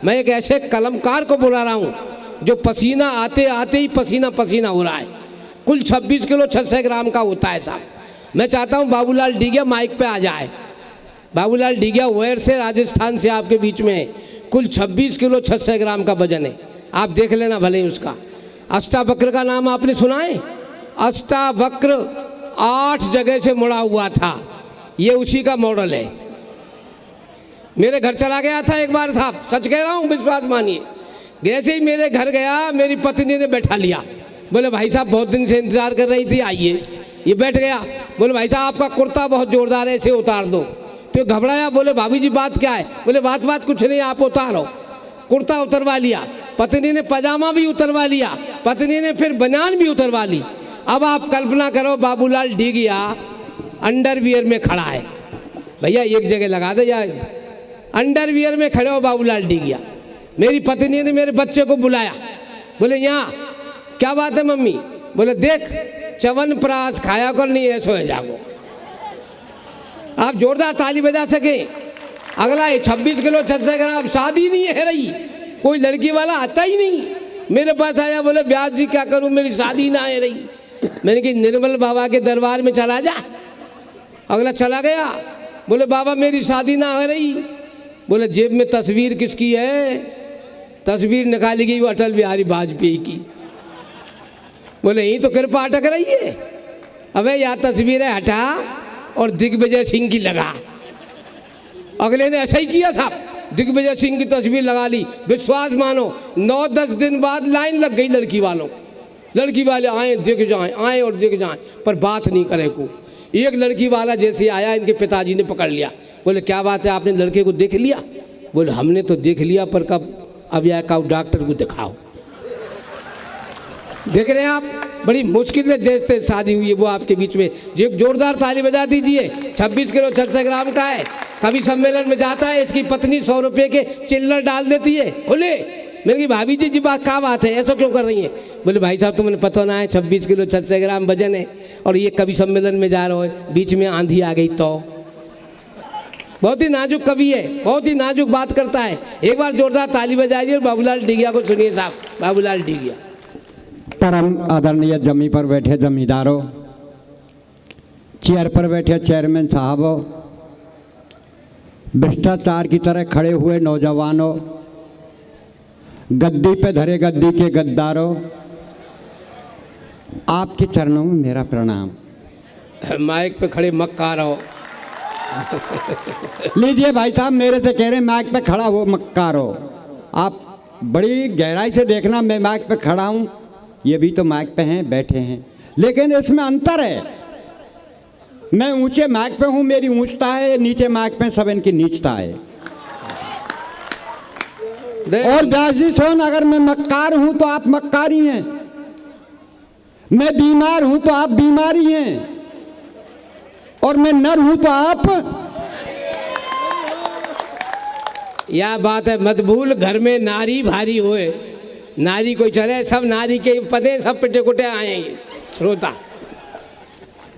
मैं एक ऐसे कलमकार को बुला रहा हूँ जो पसीना आते आते ही पसीना पसीना हो रहा है। कुल 26 किलो 600 ग्राम का होता है साहब। मैं चाहता हूँ बाबूलाल डीगिया माइक पे आ जाए। बाबूलाल डीगिया वेयर से राजस्थान से आपके बीच में है। कुल 26 किलो 600 ग्राम का वजन है, आप देख लेना भले ही उसका। अष्टावक्र का नाम आपने सुना है? अष्टावक्र 8 जगह से मुड़ा हुआ था, ये उसी का मॉडल है। मेरे घर चला गया था एक बार साहब, सच कह रहा हूँ, विश्वास मानिए। जैसे ही मेरे घर गया मेरी पत्नी ने बैठा लिया, बोले भाई साहब बहुत दिन से इंतजार कर रही थी, आइए। ये बैठ गया, बोले भाई साहब आपका कुर्ता बहुत जोरदार है, इसे उतार दो। तो घबराया, बोले भाभी जी बात क्या है? बोले बात कुछ नहीं, आप उतारो। कुर्ता उतरवा लिया, पत्नी ने पजामा भी उतरवा लिया, पत्नी ने फिर बनियान भी उतरवा ली। अब आप कल्पना करो बाबूलाल डीगिया अंडरवियर में खड़ा है। भैया एक जगह लगा दे यार, अंडरवियर में खड़े हो बाबूलाल डीगिया। मेरी पत्नी ने मेरे बच्चे को बुलाया, बोले यहाँ क्या बात है मम्मी? बोले देख च्यवनप्राश खाया कर, नहीं ऐसा हो जागो। आप जोरदार ताली बजा सके। अगला है 26 किलो 600 ग्राम, शादी नहीं है रही, कोई लड़की वाला आता ही नहीं। मेरे पास आया, बोले ब्यास जी क्या करूं, मेरी शादी ना है रही। मैंने कहा निर्मल बाबा के दरबार में चला जा। अगला चला गया, बोले बाबा मेरी शादी ना हो रही। बोले जेब में तस्वीर किसकी है? तस्वीर निकाली गई वो अटल बिहारी वाजपेयी की। बोले यही तो कृपा अटक रही है। अबे यह तस्वीर है हटा और दिग्विजय सिंह की लगा। अगले ने ऐसा ही किया साहब, दिग्विजय सिंह की तस्वीर लगा ली। विश्वास मानो 9-10 दिन बाद लाइन लग गई लड़की वालों। लड़की वाले आए दिख जाएं, आए और दिख जाएं, पर बात नहीं करे को। एक लड़की वाला जैसे आया, इनके पिताजी ने पकड़ लिया, बोले क्या बात है आपने लड़के को देख लिया? बोले हमने तो देख लिया, पर कब अब यह कहो डॉक्टर को दिखाओ। देख रहे हैं आप, बड़ी मुश्किल से जैसे शादी हुई है वो आपके बीच में। जो जोरदार ताली बजा दीजिए। 26 किलो 600 ग्राम का है। कभी सम्मेलन में जाता है, इसकी पत्नी 100 रुपये के चिल्लर डाल देती है खुले। मेरे की भाभी जी बात क्या बात है, ऐसा क्यों कर रही है? बोले भाई साहब तुम्हें पता ना है 26 किलो 600 ग्राम वजन है, और ये कभी सम्मेलन में जा रहा है, बीच में आंधी आ गई तो। बहुत ही नाजुक कवि है, बहुत ही नाजुक बात करता है। एक बार जोरदार ताली बजाइए, बाबूलाल डीगिया को सुनिए साहब। बाबूलाल डीगिया। परम आदरणीय जमी पर बैठे जमींदारों, चेयर पर बैठे चेयरमैन साहबों, भ्रष्टाचार की तरह खड़े हुए नौजवानों, गद्दी पे धरे गद्दी के गद्दारों, आपके चरणों में मेरा प्रणाम। माइक पे खड़े मक्कार हो। लीजिए भाई साहब, मेरे से कह रहे हैं माइक पे खड़ा हो मक्कार हो। आप बड़ी गहराई से देखना, मैं माइक पे खड़ा हूँ, ये भी तो माइक पे हैं, बैठे हैं, लेकिन इसमें अंतर है। मैं ऊंचे माइक पे हूँ, मेरी ऊंचता है, नीचे माइक पे सब इनकी नीचता है। और व्यास जी सोन, अगर मैं मक्कार हूं तो आप मक्कारी हैं, मैं बीमार हूं तो आप बीमारी हैं, और मैं नर हूं तो आप। यह बात है, मत भूल घर में नारी भारी होए, नारी कोई चले, सब नारी के पदे सब पिटे कुटे आए। श्रोता,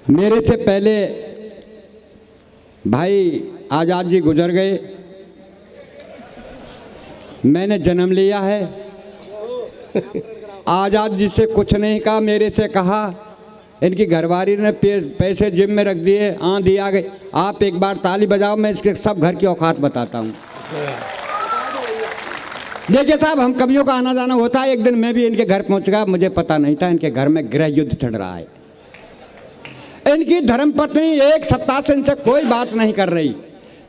मेरे से पहले भाई आज़ाद जी गुजर गए, मैंने जन्म लिया है। आज़ाद जी से कुछ नहीं कहा, मेरे से कहा। इनकी घरवाली ने पैसे जिम में रख दिए, आंधी आ गई। आप एक बार ताली बजाओ, मैं इसके सब घर की औकात बताता हूँ। देखिए साहब, हम कवियों का आना जाना होता है। एक दिन मैं भी इनके घर पहुँच गया, मुझे पता नहीं था इनके घर में गृह युद्ध चल रहा है। इनकी धर्मपत्नी एक सप्ताह से इनसे कोई बात नहीं कर रही।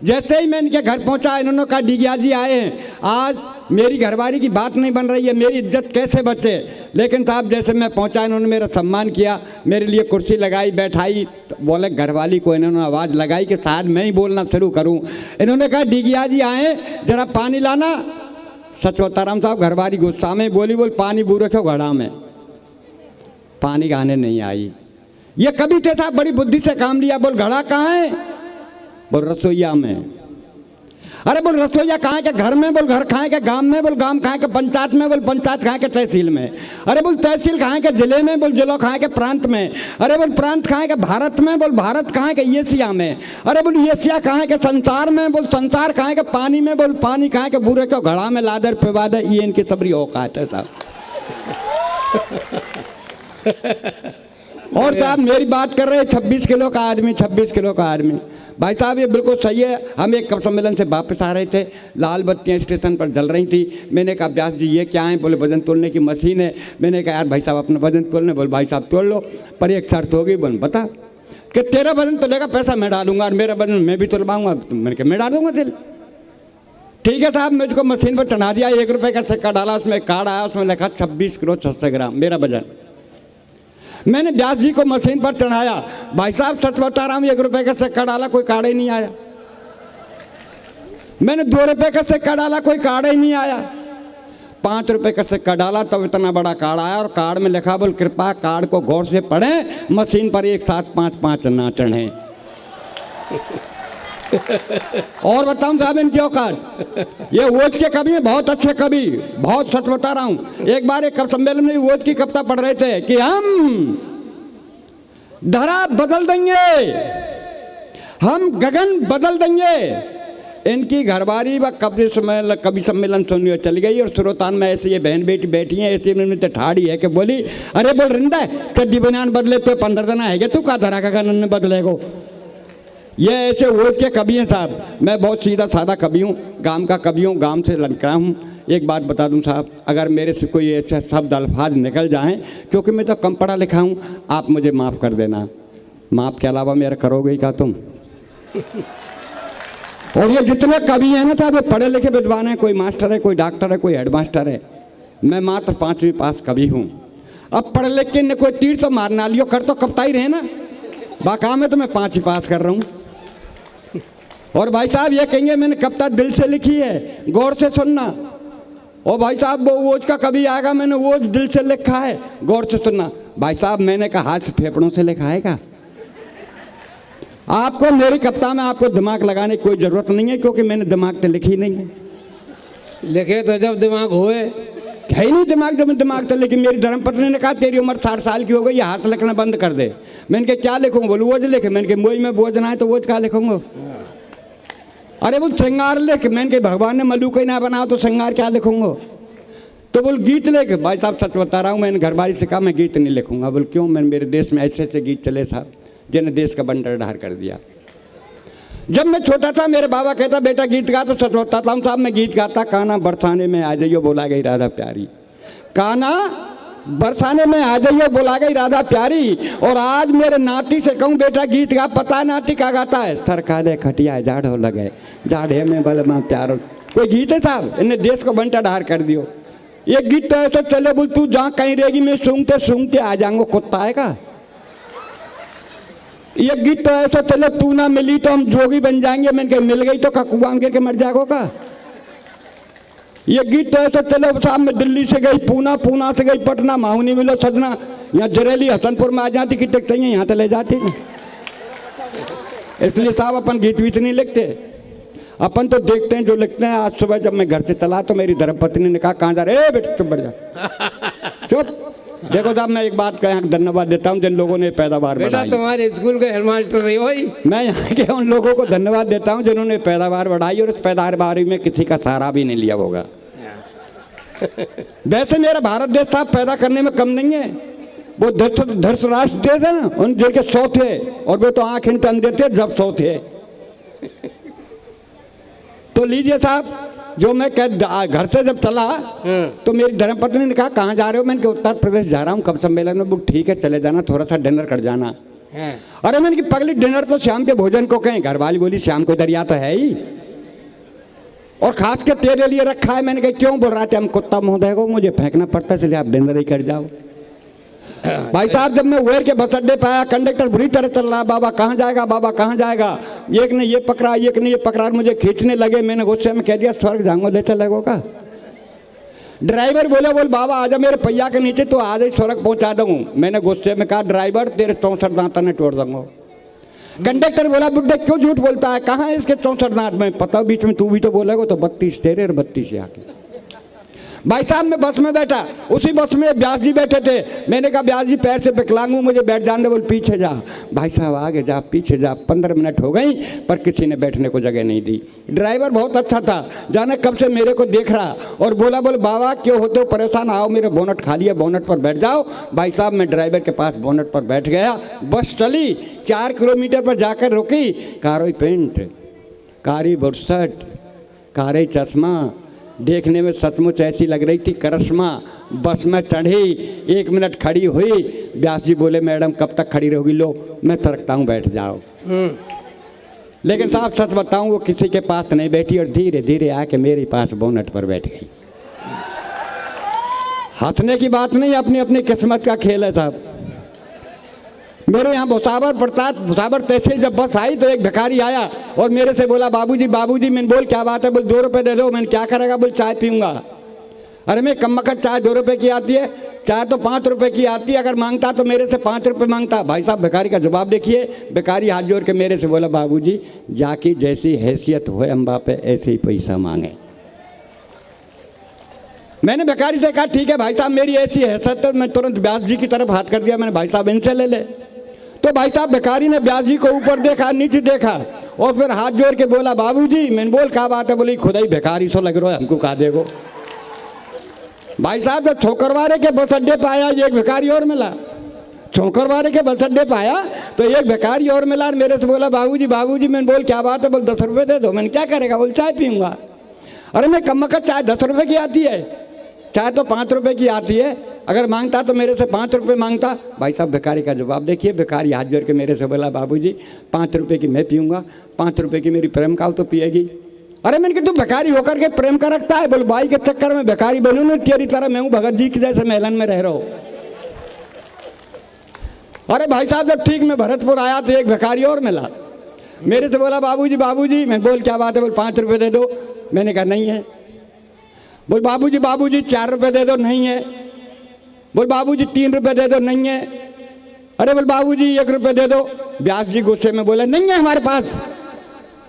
जैसे ही मैं इनके घर पहुंचा, इन्होंने कहा डीगिया जी आए हैं, आज मेरी घरवाली की बात नहीं बन रही है, मेरी इज्जत कैसे बचे। लेकिन साहब जैसे मैं पहुंचा, इन्होंने मेरा सम्मान किया, मेरे लिए कुर्सी लगाई, बैठाई। तो बोले घरवाली को इन्होंने आवाज़ लगाई कि शायद मैं ही बोलना शुरू करूं। इन्होंने कहा डीगिया जी आए, जरा पानी लाना। सच बता रहा हूं साहब, घरवाली गुस्सा में बोली, बोल पानी बू रखो घड़ा में। पानी खाने नहीं आई। ये कभी थे साहब, बड़ी बुद्धि से काम लिया। बोल घड़ा कहाँ है? बोल रसोईया में। अरे बोल रसोईया कहाँ के घर में, बोल घर कहाँ के गांव में, बोल गांव कहाँ के पंचायत में, बोल पंचायत कहाँ के तहसील में। अरे बोल तहसील कहाँ के जिले में, बोल जिला कहाँ के प्रांत में। अरे बोल प्रांत कहाँ के भारत में, बोल भारत कहाँ के एशिया में। अरे बोल एशिया कहाँ के संसार में, बोल संसार कहाँ के पानी में, बोल पानी कहाँ के बूढ़े को घड़ा में लादर पिवादर। ये इनकी सबरी औकात है साहब। और साहब मेरी बात कर रहे हैं 26 किलो का आदमी, 26 किलो का आदमी। भाई साहब ये बिल्कुल सही है। हम एक कप सम्मेलन से वापस आ रहे थे, लाल बत्तियाँ स्टेशन पर जल रही थी। मैंने कहा व्यास जी ये क्या है? बोले वजन तोलने की मशीन है। मैंने कहा यार भाई साहब अपना वजन तोलने। बोले भाई साहब तोल लो, पर एक शर्त होगी। बोले बता कि तेरा वजन तोलेगा पैसा मैं डालूंगा और मेरा वजन मैं भी तोलवाऊंगा। मैंने कहा मैं डालूंगा दिल। ठीक है साहब, मुझको मशीन पर चढ़ा दिया। 1 रुपये का सिक्का डाला, उसमें कार्ड आया, उसमें लिखा 26 किलो 600 ग्राम मेरा वजन। मैंने व्यास जी को मशीन पर चढ़ाया। भाई साहब सच बता रहा हूँ, 1 रुपये का सिक्का डाला, कोई कार्ड ही नहीं आया। मैंने 2 रुपये का सिक्का डाला, कोई कार्ड ही नहीं आया। 5 रुपये का सिक्का डाला तब इतना बड़ा कार्ड आया, और कार्ड में लिखा बोल कृपया कार्ड को गौर से पढ़ें, मशीन पर एक साथ 5-5 ना चढ़ें। और बताऊं साहब इनकी औकात, ये वोज के कवि हैं, बहुत अच्छे कवि, बहुत सच बता रहा हूं। एक बार एक कवि सम्मेलन में वोज की कविता पढ़ रहे थे कि हम धरा बदल देंगे, हम गगन बदल देंगे। इनकी घरवारी व कवि सम्मेलन सुनने चली गई, और श्रोतान में ऐसे ये बहन बेटी बैठी हैं, ऐसे उन्होंने ठाड़ी है कि बोली अरे बोल रिंदा चड्डी बनियान बदले तो 15 दिन है तू का धरा गगन बदलेगो। ये ऐसे वोट के कवि हैं साहब। मैं बहुत सीधा साधा कवि हूँ, गांव का कवि हूँ, गांव से लड़का हूँ। एक बात बता दूँ साहब, अगर मेरे से कोई ऐसे शब्द अल्फाज निकल जाएं, क्योंकि मैं तो कम पढ़ा लिखा हूँ, आप मुझे माफ़ कर देना। माफ़ के अलावा मेरा करोगे ही क्या तुम? और ये जितने कवि हैं ना साहब, ये पढ़े लिखे विद्वान हैं, कोई मास्टर है, कोई डॉक्टर है, कोई हेड मास्टर है। मैं मात्र 5वीं पास कवि हूँ। अब पढ़ लिख के कोई तीर तो मारना लियो, कर तो कपता ही रहे ना। बाका में तो मैं 5वीं पास कर रहा हूँ। और भाई साहब ये कहेंगे मैंने कविता दिल से लिखी है, गौर से सुनना। और भाई साहब वो वोज का कभी आएगा, मैंने वोज दिल से लिखा है, गौर से सुनना। भाई साहब मैंने कहा हाथ से फेफड़ों से लिखा है क्या? आपको मेरी कविता में आपको दिमाग लगाने की कोई ज़रूरत नहीं है, क्योंकि मैंने दिमाग तो लिखी नहीं है। लिखे तो जब दिमाग होए है ही नहीं दिमाग, जब दिमाग तो। लेकिन मेरी धर्मपत्नी ने कहा तेरी उम्र 60 साल की हो गई, हाथ से लिखना बंद कर दे। मैंने कहा क्या लिखूंगा? बोलो वोज लिखे। मैंने कहा मोई में बोझ ना है तो वोज क्या लिखूंगा? अरे बोल श्रृंगार लिख। मैंने कहा भगवान ने मल्लू को ना बनाओ तो श्रृंगार क्या लिखूंगा? तो बोल गीत लिख। भाई साहब सच बता रहा हूँ, मैंने घरवाली से कहा मैं गीत नहीं लिखूंगा। बोल क्यों? मैंने मेरे देश में ऐसे ऐसे गीत चले साहब जिन्हें देश का बंडर ढार कर दिया। जब मैं छोटा था मेरे बाबा कहता बेटा गीत गा, तो सच बताता हूँ साहब मैं गीत गाता। काना बरसाने में आ जाइयो बोला गई राधा प्यारी, काना बरसाने में आ जाइए बोला गई राधा प्यारी। और आज मेरे नाती से कहूँ बेटा गीत गा, पता नाती क्या गाता है? सरकाले खटिया जाड़ो लगे, जाड़े में बल माँ प्यारो। कोई गीत है साहब? इन्हें देश को बंटा ढार कर दियो। ये गीत तो ऐसा चले बोल तू जहाँ कहीं रहेगी मैं सूंघते सूंघते आ जाऊंगा, कुत्ता है का? ये गीत तो ऐसा चले तू ना मिली तो हम जोगी बन जाएंगे। मैंने कहा मिल गई तो कुआं गिर के मर जाएगो का? ये गीत तो ऐसा चले साहब मैं दिल्ली से गई पूना, पूना से गई पटना, माहू नहीं मिलो सजना, यहाँ जरेली हसनपुर में आ जाती कि टिक चाहिए यहाँ तो ले जाती। इसलिए साहब अपन गीत वीत नहीं लिखते, अपन तो देखते हैं जो लिखते हैं। आज सुबह जब मैं घर से चला तो मेरी धर्मपत्नी ने कहा कहाँ जा रहे? बेटा चुप बढ़ जा, चुप। देखो साहब मैं एक बात का धन्यवाद देता हूँ जिन लोगों ने पैदावार बढ़ाई। तुम्हारे स्कूल के हेडमास्टर रही हो। मैं यहाँ के उन लोगों को धन्यवाद देता हूँ जिन्होंने पैदावार बढ़ाई, और इस पैदावार में किसी का सहारा भी नहीं लिया होगा। वैसे मेरा भारत देश साहब पैदा करने में कम नहीं है। वो धृतराष्ट्र देश है ना, उन जिनके 100 थे, और वे तो आंख इन अंधे थे जब 100 थे। तो लीजिए साहब, जो मैं घर से जब चला तो मेरी धर्मपत्नी ने कहा कहाँ जा रहे हो? मैंने कहा उत्तर प्रदेश जा रहा हूँ कब सम्मेलन में। बोल ठीक है चले जाना, थोड़ा सा डिनर कर जाना। अरे मैंने कहा पगली डिनर तो शाम के भोजन को कहें। घरवाली बोली शाम को दरिया तो है ही, और खास के तेरे लिए रखा है। मैंने कहा क्यों? बोल रहा थे हम कुत्ता महोदय को मुझे फेंकना पड़ता है, इसलिए आप डिनर ही कर जाओ। भाई साहब जब मैं वेर के बस अड्डे पे आया, कंडक्टर बुरी तरह चल रहा, बाबा कहाँ जाएगा, बाबा कहाँ जाएगा। एक ने ये पकड़ा, एक ने ये पकड़ा, मुझे खींचने लगे। मैंने गुस्से में कह दिया स्वर्ग जाऊंगा ले चलेगो का? ड्राइवर बोले बोल बाबा आजा मेरे पहिया के नीचे, तो आज ही स्वर्ग पहुंचा दूँ। मैंने गुस्से में कहा ड्राइवर तेरे 64 दांत ने तोड़ दूंगा। कंडक्टर बोला बुड्ढे क्यों झूठ बोलता है, कहाँ है इसके 64 दांत? में पता बीच में तू भी तो बोलेगा, तो 32 तेरे और 32 आके। भाई साहब मैं बस में बैठा, उसी बस में व्यास जी बैठे थे। मैंने कहा व्यास जी पैर से विकलांग हूँ, मुझे बैठ जाने दे। बोल पीछे जा। भाई साहब आगे जा पीछे जा। 15 मिनट हो गई पर किसी ने बैठने को जगह नहीं दी। ड्राइवर बहुत अच्छा था, जाने कब से मेरे को देख रहा और बोला बोल बाबा क्यों होते हो परेशान, आओ मेरे बोनट खाली है, बोनट पर बैठ जाओ। भाई साहब मैं ड्राइवर के पास बोनट पर बैठ गया। बस चली, 4 किलोमीटर पर जाकर रुकी। कारोई पेंट, कारी बुरसट, कारे चश्मा, देखने में सचमुच ऐसी लग रही थी करिश्मा। बस में चढ़ी, 1 मिनट खड़ी हुई। व्यास जी बोले मैडम कब तक खड़ी रहोगी? लो मैं सरकता हूँ, बैठ जाओ। लेकिन साहब सच बताऊँ वो किसी के पास नहीं बैठी और धीरे धीरे आके मेरे पास बोनट पर बैठ गई। हंसने की बात नहीं, अपनी अपनी किस्मत का खेल है साहब। मेरे यहाँ भुसावर तहसील जब बस आई तो एक भिखारी आया और मेरे से बोला बाबूजी। मैंने बोल क्या बात है? बोल 2 रुपये दे दो। मैंने क्या करेगा? बोल चाय पीऊँगा। अरे मैं कमबख्त चाय 2 रुपये की आती है, चाय तो 5 रुपये की आती है। अगर मांगता तो मेरे से 5 रुपये मांगता। भाई साहब भिखारी का जवाब देखिए। भिखारी हाथ जोड़ के मेरे से बोला बाबूजी जाकी जैसी हैसियत हो अम्बा पे ऐसे ही पैसा मांगे। मैंने भिखारी से कहा ठीक है भाई साहब मेरी ऐसी हैसियत है। मैं तुरंत व्यास जी की तरफ हाथ कर दिया। मैंने भाई साहब इनसे ले ले। तो भाई साहब भिखारी ने व्यास जी को ऊपर देखा नीचे देखा और फिर हाथ जोड़ के बोला बाबूजी। मैंने बोल क्या बात है? बोली खुदा ही भिखारी सो लग रहा है, हमको कहा देगो। भाई साहब जब छोकरवारे के बस अड्डे पे आया एक भिखारी और मिला। छोकरवारे के बस अड्डे पे आया तो एक भिखारी और मिला। मेरे से बोला बाबूजी। मैंने बोल क्या बात है? बोल 10 रुपये दे दो। मैंने क्या करेगा? बोल चाय पीऊँगा। अरे मैं कमबख्त चाय 10 रुपये की आती है, चाय तो 5 रुपये की आती है। अगर मांगता तो मेरे से 5 रुपये मांगता। भाई साहब भिखारी का जवाब देखिए। भिखारी हाथ जोड़ के मेरे से बोला बाबूजी 5 रुपये की मैं पीऊँगा, 5 रुपये की मेरी प्रेम काऊ तो पिएगी। अरे मैंने कि तू भिखारी होकर के प्रेम का रखता है? बोल भाई के चक्कर में भिखारी बनूँ ना तेरी तरह मैं हूँ भगत जी की जैसे महलन में रह रहा हूँ। अरे भाई साहब जब ठीक मैं भरतपुर आया तो एक भिखारी और मिला। मेरे से बोला बाबूजी। मैं बोल क्या बात है? बोल 5 रुपये दे दो। मैंने कहा नहीं है। बोल बाबूजी 4 रुपये दे दो। नहीं है। बोल बाबूजी 3 रुपये दे दो। नहीं है। अरे बोल बाबूजी 1 रुपये दे दो। व्यास जी गुस्से में बोले नहीं है हमारे पास।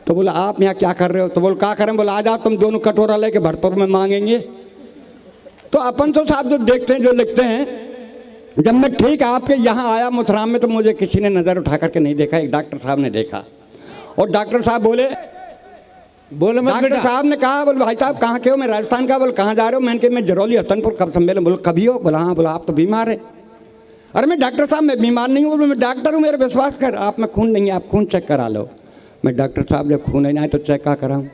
तो बोला आप यहाँ क्या कर रहे हो? तो बोल क्या करें? बोला आ जाओ तुम दोनों कटोरा लेके भरतपुर में मांगेंगे। तो अपन तो साहब जो देखते हैं जो लिखते हैं। जब मैं ठीक आपके यहाँ आया मुथराम में तो मुझे किसी ने नज़र उठा करके नहीं देखा, एक डॉक्टर साहब ने देखा और डॉक्टर साहब बोले डॉक्टर साहब ने कहा बोल भाई साहब कहाँ के हो? मैं राजस्थान का। बोल कहाँ जा रहे हो? मैंने कहा मैं जरौली हसनपुर कब सम्मेलन। बोल कभी हो? बोला हाँ। बोला आप तो बीमार है। अरे मैं डॉक्टर साहब मैं बीमार नहीं हूँ, मैं डॉक्टर हूँ, मेरा विश्वास कर। आप में खून नहीं है, आप खून चेक करा लो। मैं डॉक्टर साहब जब खून नहीं आए तो चेक क्या कराऊँ?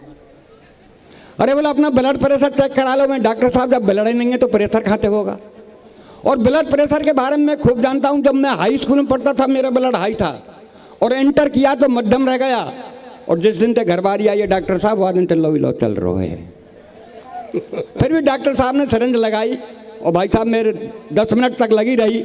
अरे बोला अपना ब्लड प्रेशर चेक करा लो। मैं डॉक्टर साहब जब ब्लड ही नहीं है तो प्रेशर खाते होगा। और ब्लड प्रेशर के बारे में मैं खूब जानता हूँ। जब मैं हाई स्कूल में पढ़ता था मेरा ब्लड हाई था और एंटर किया तो मध्यम रह गया। और जिस दिन तक घर बारी आई है डॉक्टर साहब वह दिन लो चल रहा है। फिर भी डॉक्टर साहब ने सिरिंज लगाई और भाई साहब मेरे 10 मिनट तक लगी रही।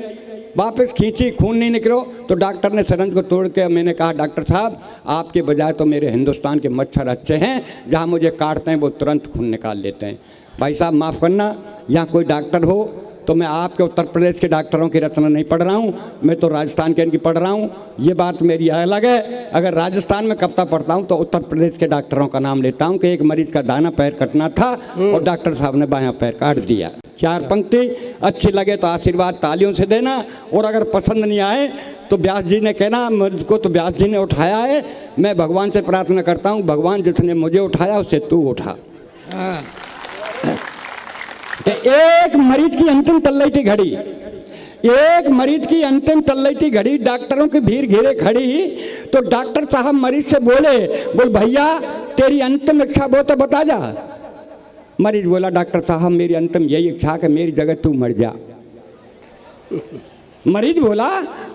वापस खींची, खून नहीं निकलो तो डॉक्टर ने सिरिंज को तोड़ के मैंने कहा डॉक्टर साहब आपके बजाय तो मेरे हिंदुस्तान के मच्छर अच्छे हैं, जहाँ मुझे काटते हैं वो तुरंत खून निकाल लेते हैं। भाई साहब माफ़ करना, यहाँ कोई डॉक्टर हो तो मैं आपके उत्तर प्रदेश के डॉक्टरों की रचना नहीं पढ़ रहा हूँ, मैं तो राजस्थान के इनकी पढ़ रहा हूँ। ये बात मेरी अलग है। अगर राजस्थान में कविता पढ़ता हूँ तो उत्तर प्रदेश के डॉक्टरों का नाम लेता हूँ कि एक मरीज का दाना पैर कटना था और डॉक्टर साहब ने बायां पैर काट दिया। 4 पंक्ति अच्छी लगे तो आशीर्वाद तालियों से देना और अगर पसंद नहीं आए तो व्यास जी ने कहना मुझको तो व्यास जी ने उठाया है। मैं भगवान से प्रार्थना करता हूँ भगवान जिसने मुझे उठाया उससे तू उठा। एक मरीज की अंतिम तल्लैटी घड़ी, एक मरीज की अंतिम तल्लैटी घड़ी, डॉक्टरों की भीड़ घेरे खड़ी तो डॉक्टर साहब मरीज से बोल भैया तेरी अंतिम इच्छा वो तो बता जा। मरीज बोला डॉक्टर साहब मेरी अंतिम यही इच्छा कि मेरी जगह तू मर जा। मरीज बोला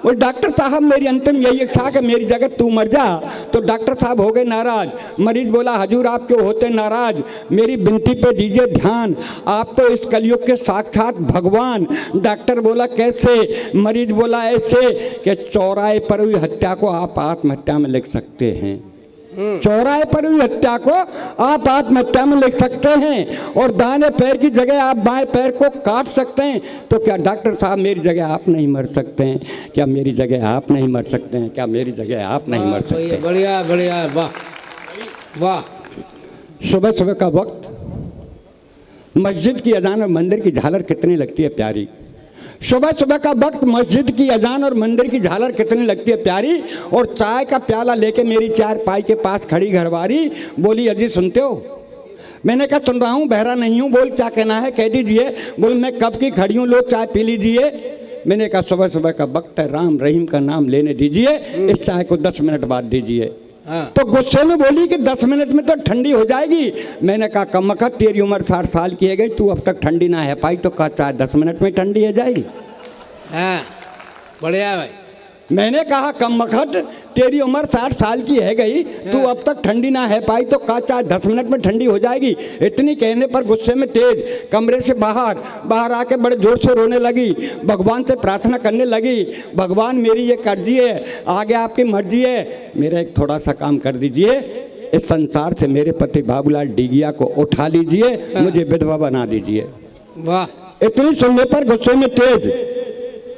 वो डॉक्टर साहब मेरी अंतिम यही इच्छा कि मेरी जगह तू मर जा। तो डॉक्टर साहब हो गए नाराज। मरीज बोला हजूर आप क्यों होते नाराज, मेरी विनती पे दीजिए ध्यान, आप तो इस कलयुग के साक्षात भगवान। डॉक्टर बोला कैसे? मरीज बोला ऐसे कि चौराहे पर हुई हत्या को आप आत्महत्या में लिख सकते हैं। चौराहे पर हुई हत्या को आप आत्महत्या में लिख सकते हैं और दाहिने पैर की जगह आप बाएं पैर को काट सकते हैं, तो क्या डॉक्टर साहब मेरी जगह आप नहीं मर सकते हैं? क्या मेरी जगह आप नहीं मर सकते हैं? क्या मेरी जगह आप नहीं मर सकते हैं? बढ़िया बढ़िया, वाह वाह। सुबह सुबह का वक्त मस्जिद की अजान और मंदिर की झालर कितनी लगती है प्यारी। सुबह सुबह का वक्त मस्जिद की अजान और मंदिर की झालर कितनी लगती है प्यारी। और चाय का प्याला लेके मेरी चारपाई के पास खड़ी घरवारी बोली, अजी सुनते हो? मैंने कहा सुन रहा हूँ, बहरा नहीं हूँ, बोल क्या कहना है कह दीजिए। बोल मैं कब की खड़ी हूँ, लो चाय पी लीजिए। मैंने कहा सुबह सुबह का वक्त है, राम रहीम का नाम लेने दीजिए, इस चाय को 10 मिनट बाद दीजिए। तो गुस्से में बोली कि 10 मिनट में तो ठंडी हो जाएगी। मैंने कहा कमबख्त तेरी उम्र 60 साल की है गई, तू अब तक ठंडी ना है पाई, तो कहा चाय 10 मिनट में ठंडी हो जाएगी। हाँ बढ़िया भाई। मैंने कहा कमबख्त तेरी उम्र 60 साल की है गई, तू अब तक ठंडी ना है पाई, तो कहा चाय 10 मिनट में ठंडी हो जाएगी। इतनी कहने पर गुस्से में तेज कमरे से बाहर आके बड़े जोर से रोने लगी, भगवान से प्रार्थना करने लगी, भगवान मेरी ये कर्जी है, आगे आपकी मर्जी है, मेरा एक थोड़ा सा काम कर दीजिए, इस संसार से मेरे पति बाबूलाल डीगिया को उठा लीजिए, मुझे विधवा बना दीजिए। वाह। इतनी सुनने पर गुस्से में तेज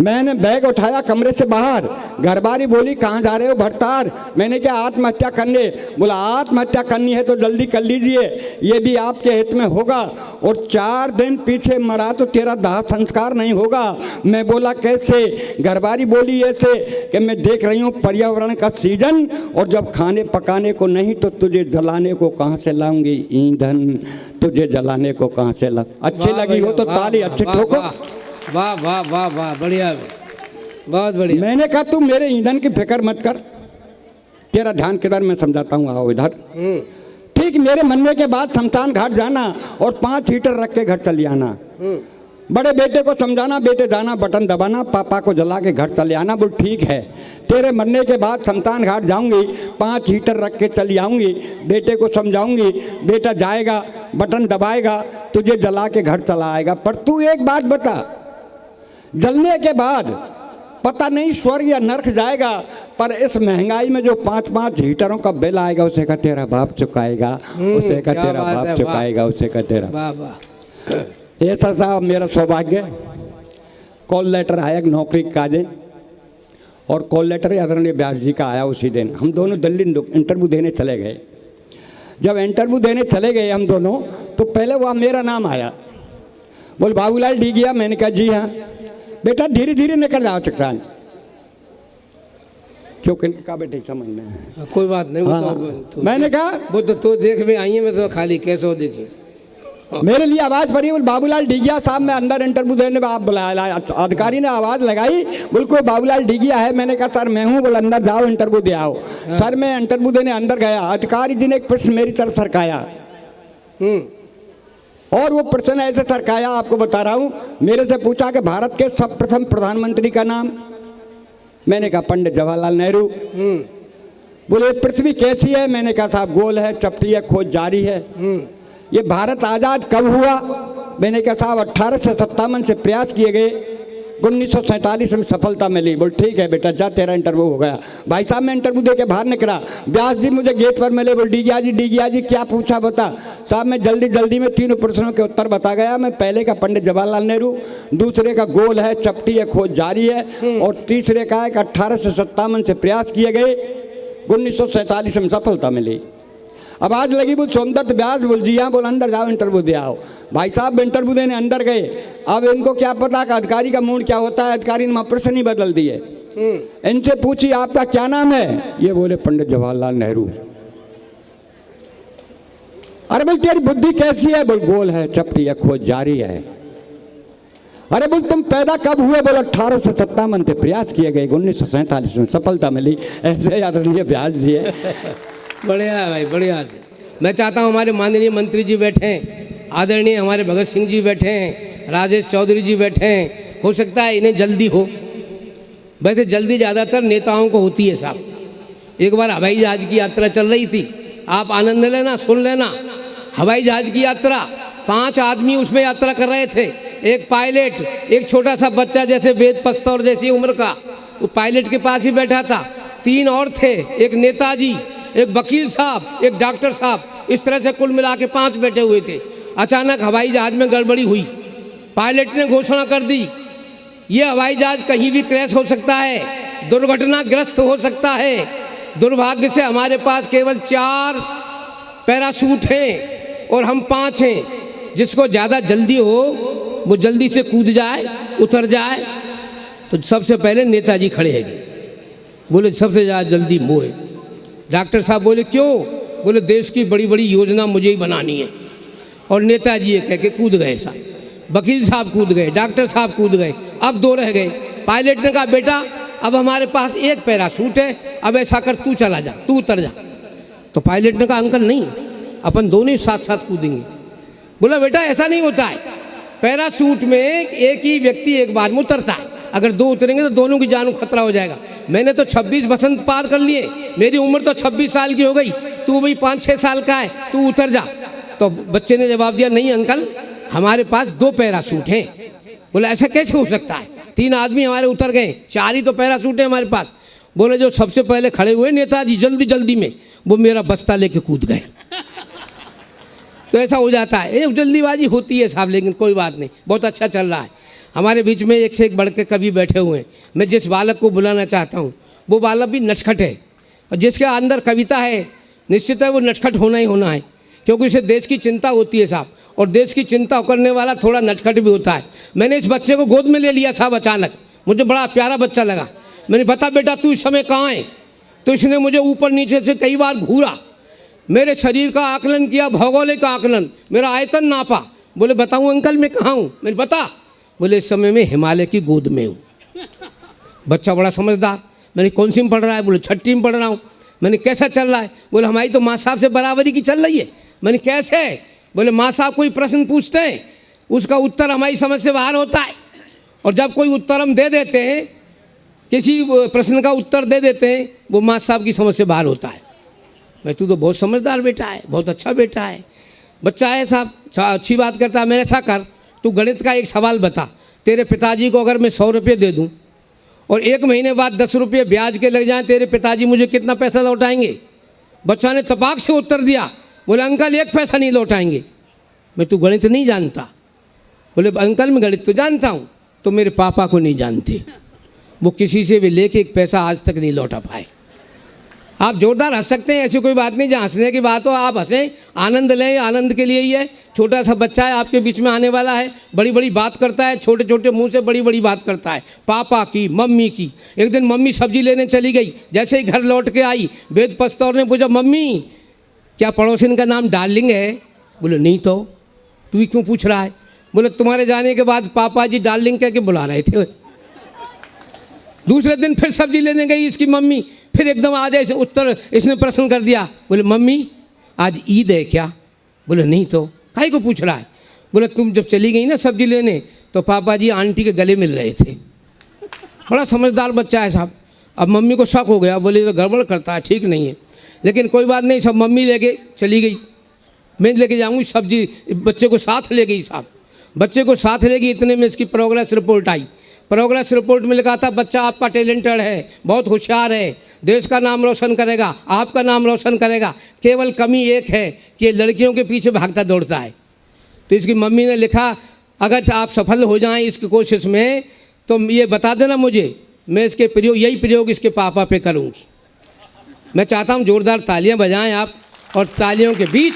मैंने बैग उठाया कमरे से बाहर। घरबारी बोली कहाँ जा रहे हो भरतार? मैंने क्या आत्महत्या करने? बोला आत्महत्या करनी है तो जल्दी कर लीजिए, ये भी आपके हित में होगा, और 4 दिन पीछे मरा तो तेरा दाह संस्कार नहीं होगा। मैं बोला कैसे? घरबारी बोली ऐसे कि मैं देख रही हूँ पर्यावरण का सीजन, और जब खाने पकाने को नहीं तो तुझे जलाने को कहाँ से लाऊंगी ईंधन, तुझे जलाने को कहाँ से ला। अच्छी लगी हो तो ताली अच्छी ठोको। वाह वाह वाह वाह, बढ़िया बहुत बढ़िया। मैंने कहा तू मेरे ईंधन की फिक्र मत कर, तेरा ध्यान किधर मैं समझाता हूँ, आओ इधर। ठीक मेरे मरने के बाद शमशान घाट जाना और 5 हीटर रख के घर चले आना। बड़े बेटे को समझाना, बेटे जाना बटन दबाना, पापा को जला के घर चले आना। बोल ठीक है, तेरे मरने के बाद शमशान घाट जाऊंगी, 5 हीटर रख के चली आऊंगी, बेटे को समझाऊंगी, बेटा जाएगा बटन दबाएगा, तुझे जला के घर चला आएगा। पर तू एक बात बता, जलने के बाद पता नहीं स्वर्ग या नरक जाएगा, पर इस महंगाई में जो 5-5 हीटरों का बिल आएगा उसे का तेरा बाप चुकाएगा, उसे का तेरा बाप चुकाएगा, उसे का तेरा। वाह वाह। ऐसा साहब मेरा सौभाग्य, कॉल लेटर आया नौकरी के काजे, और कॉल लेटर आदरणीय व्यास जी का आया उसी दिन। हम दोनों दिल्ली इंटरव्यू देने चले गए। जब इंटरव्यू देने चले गए हम दोनों, तो पहले वहाँ मेरा नाम आया, बोल बाबूलाल डीगिया। मैंने कहा जी हाँ। बेटा धीरे धीरे निकल जाओ चक्रान, क्योंकि का बेटे समझ में कोई बात नहीं। हाँ, तो मैंने कहा वो तो देख में आई है, मैं तो खाली कैसे हो देखी। मेरे लिए आवाज़ पड़ी, बोल बाबूलाल डीगिया साहब मैं अंदर इंटरव्यू देने में, आप बुलाया अधिकारी ने आवाज़ लगाई, बोल कोई बाबूलाल डीगिया है? मैंने कहा सर मैं हूँ। बोल अंदर जाओ इंटरव्यू दे आओ। सर मैं इंटरव्यू देने अंदर गया, अधिकारी जी ने एक प्रश्न मेरी तरफ सरकाया, और वो प्रश्न ऐसे सरकाया आपको बता रहा हूँ। मेरे से पूछा कि भारत के सर्वप्रथम प्रधानमंत्री का नाम। मैंने कहा पंडित जवाहरलाल नेहरू। बोले पृथ्वी कैसी है? मैंने कहा साहब गोल है, चपटी है, खोज जारी है। ये भारत आज़ाद कब हुआ? मैंने कहा साहब 1857 से प्रयास किए गए, 1947 में सफलता मिली। बोल ठीक है बेटा जा, तेरा इंटरव्यू हो गया। भाई साहब मैं इंटरव्यू दे के बाहर निकला, व्यास जी मुझे गेट पर मिले। बोल डीगिया जी क्या पूछा बता। साहब मैं जल्दी में 3 प्रश्नों के उत्तर बता गया। मैं पहले का पंडित जवाहरलाल नेहरू, दूसरे का गोल है, चपटी है, खोज जारी है, और तीसरे का है कि 1857 से प्रयास किए गए, 1947 में सफलता मिली। अब आज लगी बोल सोमदत्त व्यास। बोल जी हाँ। बोल अंदर जाओ इंटरव्यू दे आओ। भाई साहब इंटरव्यू देने अंदर गए। अब इनको क्या पता कि अधिकारी का मूड क्या होता है, अधिकारी ने प्रश्न ही बदल दिए। इनसे पूछी आपका क्या नाम है? ये बोले पंडित जवाहरलाल नेहरू। अरे बोल तेरी बुद्धि कैसी है? बोल गोल है, चपटी है, खोज जारी है। अरे बोल तुम पैदा कब हुए? बोल 1857 से प्रयास किए गए, 1947 में सफलता मिली। ऐसे आदरणीय व्यास जी है। बढ़िया है भाई, बढ़िया है। मैं चाहता हूँ हमारे माननीय मंत्री जी बैठे हैं, आदरणीय हमारे भगत सिंह जी बैठे हैं, राजेश चौधरी जी बैठे हैं। हो सकता है इन्हें जल्दी हो, वैसे जल्दी ज़्यादातर नेताओं को होती है साहब। एक बार हवाई जहाज़ की यात्रा चल रही थी, आप आनंद लेना, सुन लेना। हवाई जहाज़ की यात्रा, 5 आदमी उसमें यात्रा कर रहे थे, एक पायलट, एक छोटा सा बच्चा जैसे वेद पस्तौर जैसी उम्र का, वो पायलट के पास ही बैठा था। 3 और थे, एक नेताजी, एक वकील साहब, एक डॉक्टर साहब, इस तरह से कुल मिला के 5 बैठे हुए थे। अचानक हवाई जहाज में गड़बड़ी हुई। पायलट ने घोषणा कर दी, ये हवाई जहाज कहीं भी क्रैश हो सकता है, दुर्घटनाग्रस्त हो सकता है। दुर्भाग्य से हमारे पास केवल 4 पैराशूट हैं और हम 5 हैं। जिसको ज़्यादा जल्दी हो वो जल्दी से कूद जाए, उतर जाए। तो सबसे पहले नेताजी खड़े हैं, बोले सबसे ज़्यादा जल्दी वो है। डॉक्टर साहब बोले क्यों? बोले देश की बड़ी बड़ी योजना मुझे ही बनानी है। और नेताजी ये कह के कूद गए साहब। वकील साहब कूद गए, डॉक्टर साहब कूद गए, अब 2 रह गए। पायलट ने कहा बेटा अब हमारे पास 1 पैराशूट है, अब ऐसा कर तू चला जा, तू उतर जा। तो पायलट ने कहा अंकल नहीं, अपन दोनों ही साथ साथ कूदेंगे। बोला बेटा ऐसा नहीं होता है, पैराशूट में एक ही व्यक्ति एक बार में उतरता है, अगर 2 उतरेंगे तो दोनों की जान को खतरा हो जाएगा। मैंने तो 26 बसंत पार कर लिए, मेरी उम्र तो 26 साल की हो गई, तू भाई 5-6 साल का है, तू उतर जा। तो बच्चे ने जवाब दिया नहीं अंकल हमारे पास 2 पैराशूट हैं। बोला ऐसा कैसे हो सकता है, 3 आदमी हमारे उतर गए, 4 ही तो पैराशूट है हमारे पास। बोले जो सबसे पहले खड़े हुए नेताजी जल्दी जल्दी में वो मेरा बस्ता लेके कूद गए। तो ऐसा हो जाता है, ये जल्दीबाजी होती है साहब, लेकिन कोई बात नहीं, बहुत अच्छा चल रहा है। हमारे बीच में एक से एक बढ़ के कवि बैठे हुए हैं। मैं जिस बालक को बुलाना चाहता हूँ वो बालक भी नटखट है, और जिसके अंदर कविता है निश्चित है वो नटखट होना ही होना है, क्योंकि उसे देश की चिंता होती है साहब, और देश की चिंता करने वाला थोड़ा नटखट भी होता है। मैंने इस बच्चे को गोद में ले लिया साहब, अचानक मुझे बड़ा प्यारा बच्चा लगा। मैंने बता बेटा तू इस समय कहाँ है? तो इसने मुझे ऊपर नीचे से कई बार घूरा, मेरे शरीर का आकलन किया, भौगोलिक आकलन, मेरा आयतन नापा। बोले बताऊँ अंकल मैं कहाँ हूँ? मैंने बता। बोले इस समय मैं हिमालय की गोद में हूँ। बच्चा बड़ा समझदार। मैंने कौन सी में पढ़ रहा है? बोले 6ठी में पढ़ रहा हूँ। मैंने कैसा चल रहा है? बोले हमारी तो माँ साहब से बराबरी की चल रही है। मैंने कैसे? बोले माँ साहब कोई प्रश्न पूछते हैं उसका उत्तर हमारी समझ से बाहर होता है, और जब कोई उत्तर हम दे देते हैं, किसी प्रश्न का उत्तर दे देते हैं, वो माँ साहब की समझ से बाहर होता है। मैं तू तो बहुत समझदार बेटा है, बहुत अच्छा बेटा है, बच्चा है साहब, अच्छी बात करता है। मैंने ऐसा कर तू गणित का एक सवाल बता, तेरे पिताजी को अगर मैं 100 रुपये दे दूँ और 1 महीने बाद 10 रुपये ब्याज के लग जाएँ, तेरे पिताजी मुझे कितना पैसा लौटाएंगे? बच्चा ने तपाक से उत्तर दिया, बोले अंकल 1 पैसा नहीं लौटाएंगे। मैं तू गणित नहीं जानता? बोले अंकल मैं गणित तो जानता हूँ, तो मेरे पापा को नहीं जानते, वो किसी से भी लेके 1 पैसा आज तक नहीं लौटा पाए। आप जोरदार हंस सकते हैं, ऐसी कोई बात नहीं, जहाँ हंसने की बात हो आप हंसें, आनंद लें, आनंद के लिए ही है। छोटा सा बच्चा है आपके बीच में आने वाला है, बड़ी बड़ी बात करता है, छोटे छोटे मुंह से बड़ी बड़ी बात करता है, पापा की, मम्मी की। एक दिन मम्मी सब्जी लेने चली गई, जैसे ही घर लौट के आई वेद पस्तौर ने पूछा मम्मी क्या पड़ोसिन का नाम डार्लिंग है? बोले नहीं तो, तू ही क्यों पूछ रहा है? बोले तुम्हारे जाने के बाद पापा जी डार्लिंग कह के बुला रहे थे। दूसरे दिन फिर सब्जी लेने गई इसकी मम्मी, फिर एकदम आज ऐसे उत्तर इसने प्रश्न कर दिया। बोले मम्मी आज ईद है क्या? बोले नहीं तो, काहे को पूछ रहा है? बोले तुम जब चली गई ना सब्जी लेने तो पापा जी आंटी के गले मिल रहे थे। बड़ा समझदार बच्चा है साहब। अब मम्मी को शक हो गया, बोले तो गड़बड़ करता है, ठीक नहीं है, लेकिन कोई बात नहीं, सब मम्मी लेके चली गई, मैं लेके जाऊँगी सब्जी। बच्चे को साथ ले गई साहब, बच्चे को साथ ले गई, इतने में इसकी प्रोग्रेस रिपोर्ट आई। प्रोग्रेस रिपोर्ट में लिखा था बच्चा आपका टैलेंटेड है, बहुत होशियार है, देश का नाम रोशन करेगा, आपका नाम रोशन करेगा, केवल कमी एक है कि ये लड़कियों के पीछे भागता दौड़ता है। तो इसकी मम्मी ने लिखा अगर आप सफल हो जाएं इसकी कोशिश में तो ये बता देना मुझे, मैं इसके प्रयोग यही प्रयोग इसके पापा पे करूँगी। मैं चाहता हूँ जोरदार तालियाँ बजाएं आप, और तालियों के बीच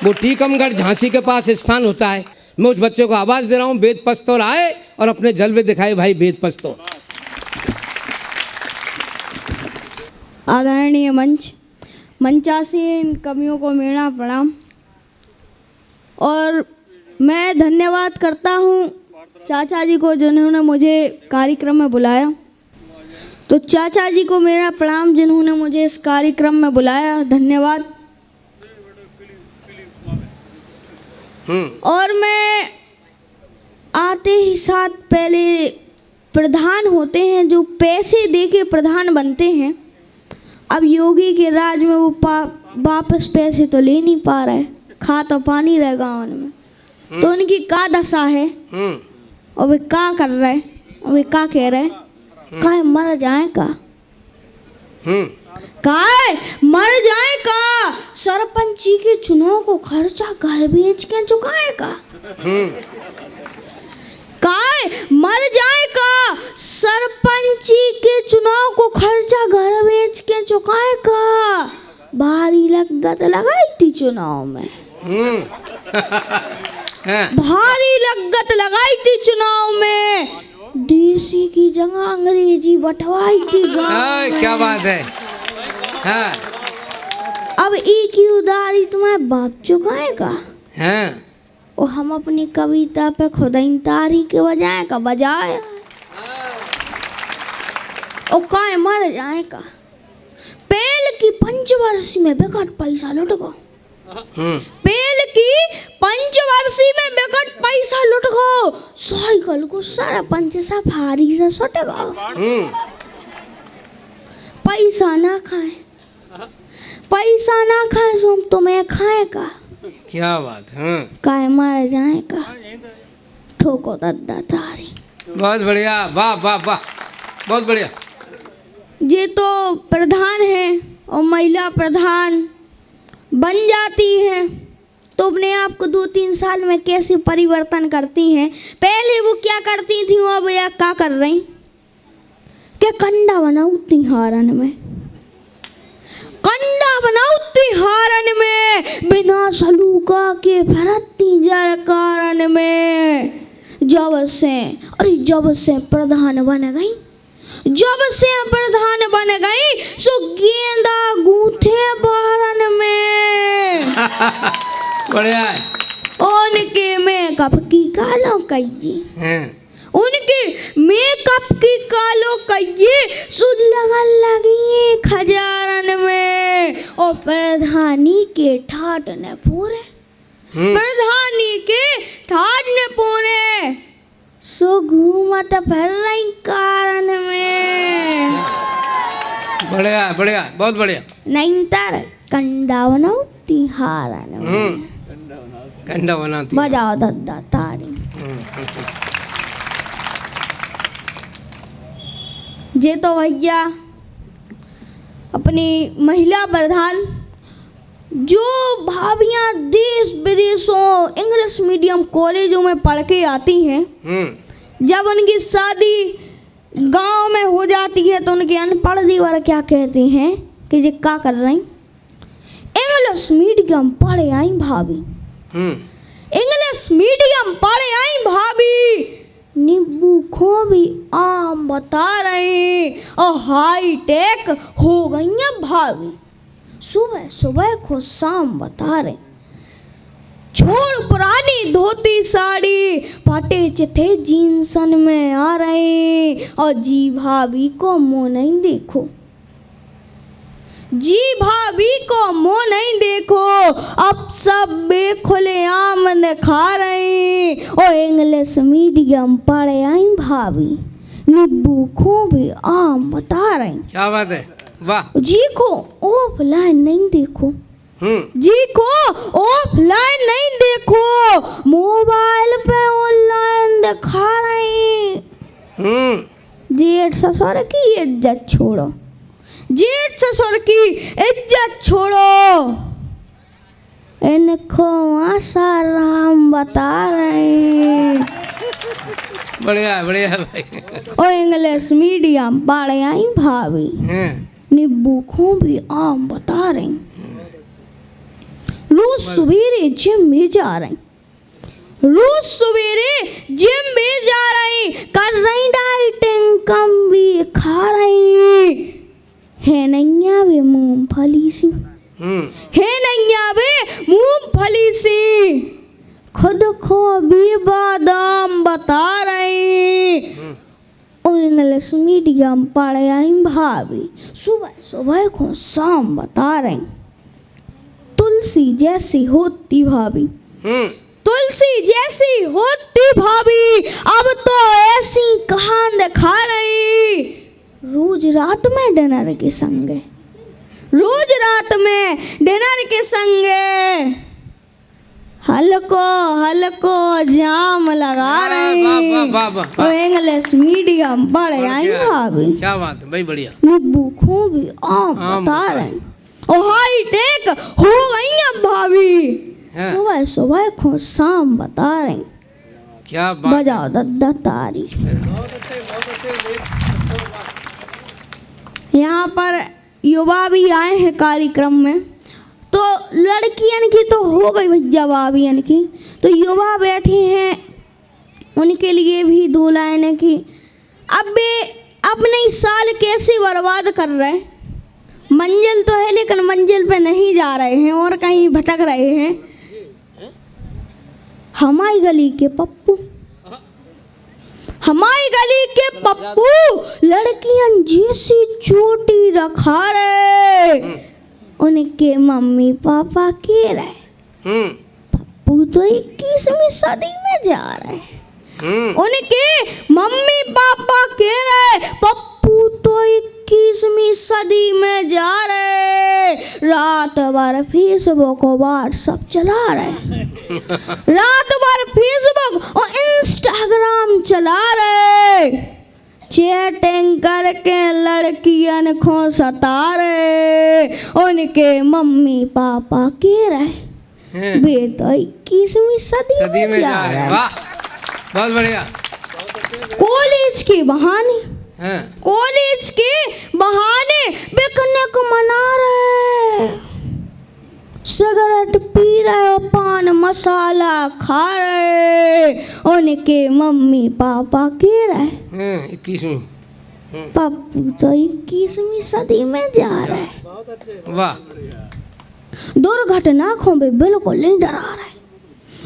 वो टीकमगढ़ झांसी के पास स्थान होता है। मैं उस बच्चे को आवाज़ दे रहा हूँ, वेद पस्तौर आए और अपने जलवे दिखाए भाई वेद पस्तौर। आदरणीय मंचासीन कवियों को मेरा प्रणाम, और मैं धन्यवाद करता हूँ चाचा जी को जिन्होंने मुझे कार्यक्रम में बुलाया। तो चाचा जी को मेरा प्रणाम जिन्होंने मुझे इस कार्यक्रम में बुलाया, धन्यवाद। और मैं आते ही साथ पहले प्रधान होते हैं जो पैसे दे के प्रधान बनते हैं, अब योगी के राज में वो वापस पैसे तो ले नहीं पा रहे, खा तो पानी रह गाँव में, तो उनकी का दशा है और वे का कर रहे, और वे का कह रहे, काहे मर जाए का। काय मर जाए का, सरपंची के चुनाव को खर्चा घर बेच के चुकाए का। काय मर जाए का, सरपंची के चुनाव को खर्चा घर बेच के चुकाए का। भारी लागत लगाई थी चुनाव में, भारी लागत लगाई थी चुनाव में, देसी की जगह अंग्रेजी बंटवाई थी गाँव में। क्या बात है। हाँ। अब एक ही उधारी तुम्हारे बाप चुकाएगा। हाँ। और हम अपनी कविता पे खुदाई तारी के बजाय का बजाय और काय मर जाए का। पेल की पंचवर्षी में बेकार पैसा लुट गो, पेल की पंचवर्षी में बेकार पैसा लुट गो, साइकिल को सारा पंच सफारी से सट गो। पैसा ना खाए, पैसा ना खाए सो तुम्हें खाएगा। क्या बात है। काय मर जाए का, ठोको दद्दा तारी। बहुत बढ़िया, वाह वाह वाह, बहुत बढ़िया। ये तो प्रधान है और महिला प्रधान बन जाती है तो अपने आप को 2-3 साल में कैसे परिवर्तन करती हैं। पहले वो क्या करती थी, वो अब या क्या कर रही, क्या कंडा बनाऊती हारन में, कंडा बनाऊती हारन में, बिना सलूका के फरती जरकारन में। जब से प्रधान बन गई, जब से प्रधान बन गई, सो गेंदा गूंथे बारन में। बढ़िया है। उनके मेकअप की कालो कई, उनके मेकअप की कालो कई, सुध लगन लगी खजारन में। और प्रधानी के ठाट ने पूरे, प्रधानी के ठाट ने पूरे, सो घूमत फिर रही कारण में। बढ़िया बढ़िया, बहुत बढ़िया। नहीं तर कंडा बनाती हारन में, कंडा बनाती। बजाओ दद्दा तारी। जे तो भैया अपनी महिला प्रधान, जो भाभियां देश विदेशों इंग्लिश मीडियम कॉलेजों में पढ़ के आती हैं, जब उनकी शादी गांव में हो जाती है तो उनके अनपढ़ दीवार क्या कहते हैं कि ये क्या कर रही, इंग्लिश मीडियम पढ़े आई भाभी, इंग्लिश मीडियम पढ़े आई भाभी, नींबू खो भी आम बता रही और हाई टेक हो गई हैं भाभी, सुबह सुबह को शाम बता रहे। छोड़ पुरानी धोती साड़ी, फटे चिथे जींसन में आ रही, और जी भाभी को मुँह नहीं देखो, जी भाभी को मुँह नहीं देखो, अब सब बेखुले आम दिखा रही। और इंग्लिश मीडियम पढ़े आई भाभी, नींबू खो भी आम बता रही। क्या बात है, वाह। जी को ऑफलाइन नहीं देखो, जी को ऑफलाइन नहीं देखो, मोबाइल पे ऑनलाइन दिखा रही। जेठ ससुर की इज्जत छोड़ो, जेठ ससुर की इज्जत छोड़ो, इनको आसाराम बता रहे। बढ़िया बढ़िया भाई। और इंग्लिश मीडियम पढ़े आई भाभी, नींबू खो भी आम बता रही। रोज सवेरे जिम में जा रही, रोज सवेरे जिम में जा रही, कर रही डाइटिंग, कम भी खा रही। है नैया वे मूंगफली सी, है नैया वे मूंगफली सी, खुद को भी बादाम बता रही। और इंग्लिश मीडियम पढ़े आई भाभी, सुबह सुबह को शाम बता रही। तुलसी जैसी होती भाभी, तुलसी जैसी होती भाभी, अब तो ऐसी कहान दिखा रही। रोज रात में डिनर के संगे, रोज रात में डिनर के संगे, हल्को हल्को जाम लगा रही वाह, वाह, वाह, वाह। और इंग्लिश मीडियम पढ़ आई भाभी। क्या बात है भाई, बढ़िया। नींबू खूबी आम आम बता बता रहे और हाई टेक हो गई अब भाभी। हाँ। सुबह सुबह को शाम बता रही। क्या बात। बजाओ दद्दा तारी। यहाँ पर युवा भी आए हैं कार्यक्रम में, तो लड़कियन की तो हो गई भैया भाभियन की, तो युवा बैठे हैं, उनके लिए भी दो लाइनें की। अब वे अपने साल कैसे बर्बाद कर रहे हैं, मंजिल तो है लेकिन मंजिल पे नहीं जा रहे हैं और कहीं भटक रहे हैं। हमारी गली के पप्पू, हमारी गली के पप्पू लड़कियां जैसी चोटी रखा रहे, उनके मम्मी पापा के रहे। पप्पू तो 21वीं सदी में जा रहे, उनके मम्मी पापा के रहे। पप्पू तो 21वीं सदी में जा रहे, रात भर फेसबुक और व्हाट्सएप चला रहे, रात भर फेसबुक और इंस्टाग्राम चला रहे, चैटिंग करके लड़कियन को सता रहे, उनके मम्मी पापा के रहे। वे तो 21वीं सदी में जा रहे। वाह, बहुत बढ़िया। कॉलेज के बहाने, कॉलेज के बहाने पिकनिक मना रहे, सिगरेट पी रहे, पान मसाला खा रहे, उनके मम्मी पापा के रहे। 21वीं। पप्पू तो 21वीं सदी में जा रहे। वाह। दुर्घटना को भी बिल्कुल नहीं डरा रहे,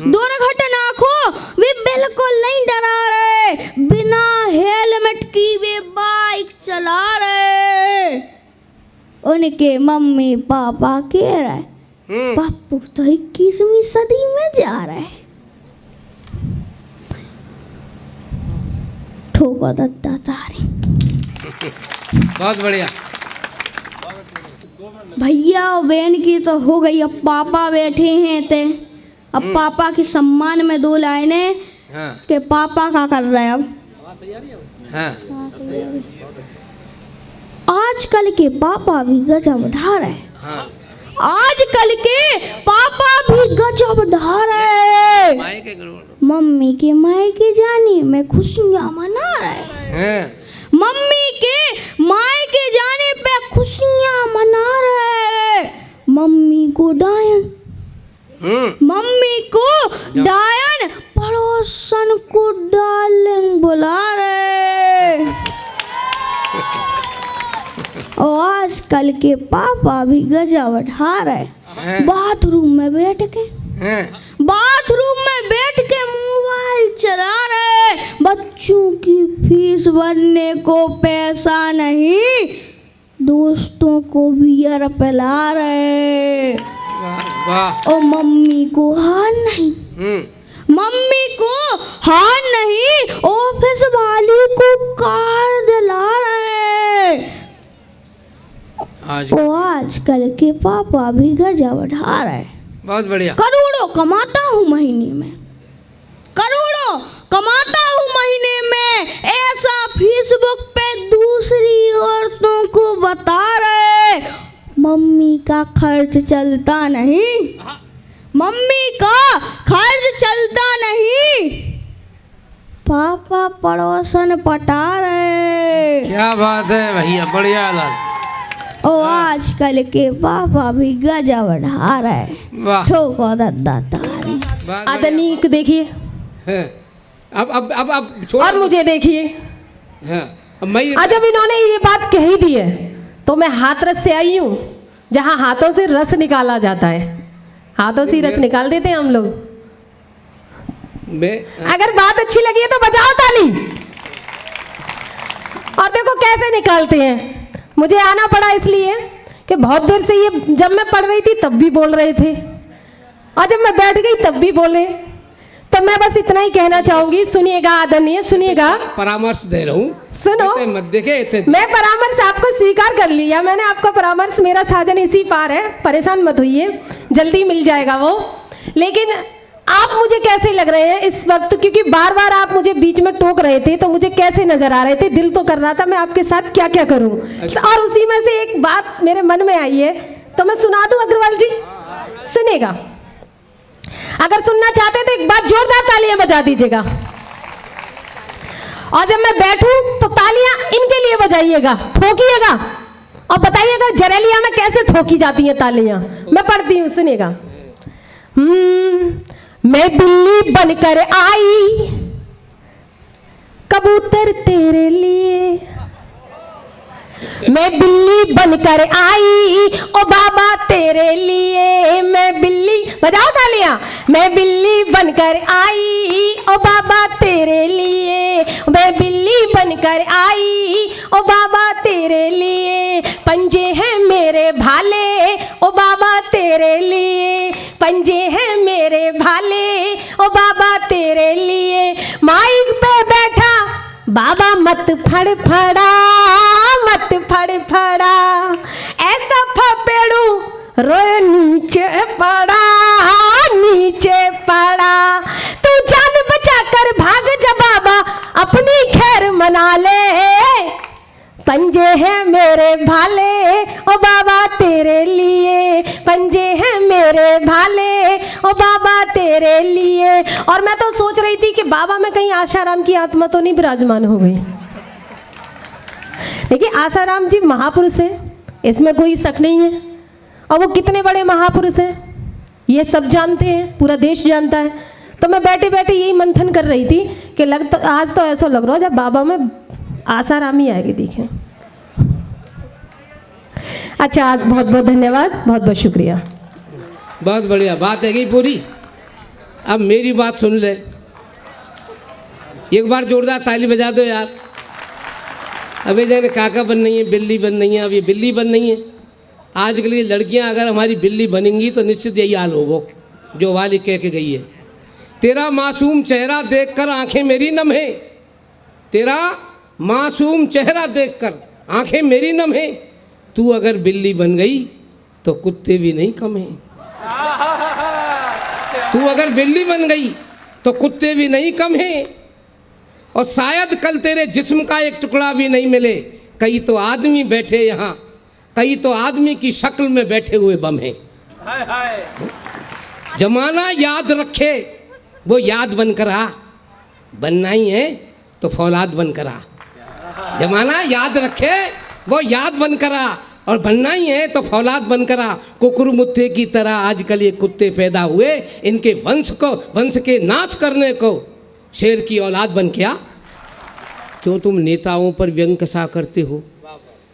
दुर्घटना को वे बिल्कुल नहीं डरा रहे, बिना हेलमेट की वे बाइक चला रहे, उनके मम्मी पापा के रहे। पप्पू तो 21वीं सदी में जा रहे। ठोको दद्दा तारी। बहुत बढ़िया। भैया और बहन की तो हो गई, अब पापा बैठे हैं ते, अब पापा के सम्मान में दो लाइनें कि पापा क्या कर रहे हैं अब। आजकल के पापा भी गजब ढा रहे हैं, आजकल के पापा भी गजब ढा रहे, मम्मी के मायके जाने में खुशियां मना रहे, मम्मी के मायके जाने पे खुशियां मना रहे, मम्मी को डायन, मम्मी को डायन, पड़ोसन को डार्लिंग बुला रहे। और आजकल के पापा भी गजब ढा रहे, बाथरूम में बैठ के, बाथरूम में बैठ के मोबाइल चला रहे, बच्चों की फीस भरने को पैसा नहीं, दोस्तों को बियर पिला रहे। और मम्मी को हार नहीं, मम्मी को हार नहीं, ऑफिस वाली को कार दिला रहे। आजकल के पापा भी गजब ढा रहे। बहुत बढ़िया। करोड़ों कमाता हूँ महीने में, करोड़ों कमाता हूँ महीने में, ऐसा फेसबुक पे दूसरी औरतों को बता रहे। मम्मी का खर्च चलता नहीं, मम्मी का खर्च चलता नहीं, पापा पड़ोसन पटा रहे। क्या बात है भैया, बढ़िया लाल। और आजकल के पापा भी गजब ढा रहे। वाह। ठोको दद्दा तारी। आदनी को देखिए, अब छोड़। और मुझे देखिए। अब मैं आज जब इन्होंने ये बात कही दी है तो मैं हाथरस से आई हूँ, जहाँ हाथों से रस निकाला जाता है, हाथों से रस निकाल देते हैं हम लोग। अगर बात अच्छी लगी है तो बजाओ ताली। और देखो कैसे निकालते हैं। मुझे आना पड़ा इसलिए कि बहुत देर से ये, जब मैं पढ़ रही थी तब भी बोल रहे थे, और जब मैं बैठ गई तब भी बोले। तो मैं बस इतना ही कहना चाहूंगी, सुनिएगा आदरणीय, सुनिएगा। परामर्श दे रहा हूँ, सुनो। मत देखे। मैं परामर्श आपको स्वीकार कर लिया, मैंने आपका परामर्श, मेरा साजन इसी पार है, परेशान मत होइए, जल्दी मिल जाएगा वो। लेकिन आप मुझे कैसे लग रहे हैं इस वक्त, क्योंकि बार बार आप मुझे बीच में टोक रहे थे, तो मुझे कैसे नजर आ रहे थे, दिल तो कर रहा था मैं आपके साथ क्या क्या करूं। और उसी में से एक बात मेरे मन में आई है, तो मैं सुना दूं अग्रवाल जी, सुनेगा? अगर सुनना चाहते तो एक बार जोरदार तालियां बजा दीजिएगा, और जब मैं बैठूं तो तालियां इनके लिए बजाइएगा, ठोकिएगा और बताइएगा जरेलिया में कैसे ठोकी जाती हैं तालियां। मैं पढ़ती हूँ, सुनिएगा। मैं बिल्ली बनकर आई कबूतर तेरे लिए, मैं बिल्ली बनकर आई ओ बाबा तेरे लिए, मैं बिल्ली, बजाओ तालियां, मैं बिल्ली बनकर आई ओ बाबा तेरे लिए, मैं बिल्ली बनकर आई ओ बाबा तेरे लिए, पंजे हैं मेरे भाले ओ बाबा तेरे लिए, पंजे हैं मेरे भाले ओ बाबा तेरे लिए, माइक पे बैठा बाबा मत फड़फड़ा, मत फड़फड़ा, ऐसा फपेड़ू रोए नीचे पड़ा, नीचे पड़ा, तू जान बचा कर भाग जा बाबा अपनी खैर मना ले, पंजे हैं मेरे भाले ओ बाबा तेरे लिए, पंजे हैं मेरे भाले ओ बाबा तेरे लिए। और मैं तो सोच रही थी कि बाबा में कहीं आशाराम की आत्मा तो नहीं विराजमान हो गई। देखिए आसाराम जी महापुरुष हैं, इसमें कोई शक नहीं है, और वो कितने बड़े महापुरुष हैं ये सब जानते हैं, पूरा देश जानता है। तो मैं बैठे बैठे यही मंथन कर रही थी कि आज तो ऐसा लग रहा है जब बाबा में आसाराम ही आएगी, देखें। अच्छा, आज बहुत बहुत धन्यवाद, बहुत बहुत शुक्रिया। बहुत बढ़िया बात है गई पूरी। अब मेरी बात सुन ले, एक बार जोरदार ताली बजा दो यार। अबे जाने काका बन नहीं है, बिल्ली बन नहीं है, अब ये बिल्ली बन नहीं है। आज के लिए लड़कियां अगर हमारी बिल्ली बनेंगी तो निश्चित यही हाल होगा जो वाली कह के गई है। तेरा मासूम चेहरा देखकर आंखें मेरी नम है, तेरा मासूम चेहरा देखकर आंखें मेरी नम है, तू अगर बिल्ली बन गई तो कुत्ते भी नहीं कम हैं। तू अगर बिल्ली बन गई तो कुत्ते भी नहीं कम हैं, और शायद कल तेरे जिस्म का एक टुकड़ा भी नहीं मिले। कई तो आदमी बैठे यहाँ, कई तो आदमी की शक्ल में बैठे हुए बम हैं। जमाना याद रखे वो याद बनकर आ, बनना ही है तो फौलाद बनकर आ। जमाना याद रखे वो याद बनकर आ, और बनना ही है तो फौलाद बनकर आ। कुकुर मुत्ते की तरह आजकल ये कुत्ते पैदा हुए, इनके वंश के नाश करने को शेर की औलाद बन के आ। क्यों तुम नेताओं पर व्यंग कसा करते हो,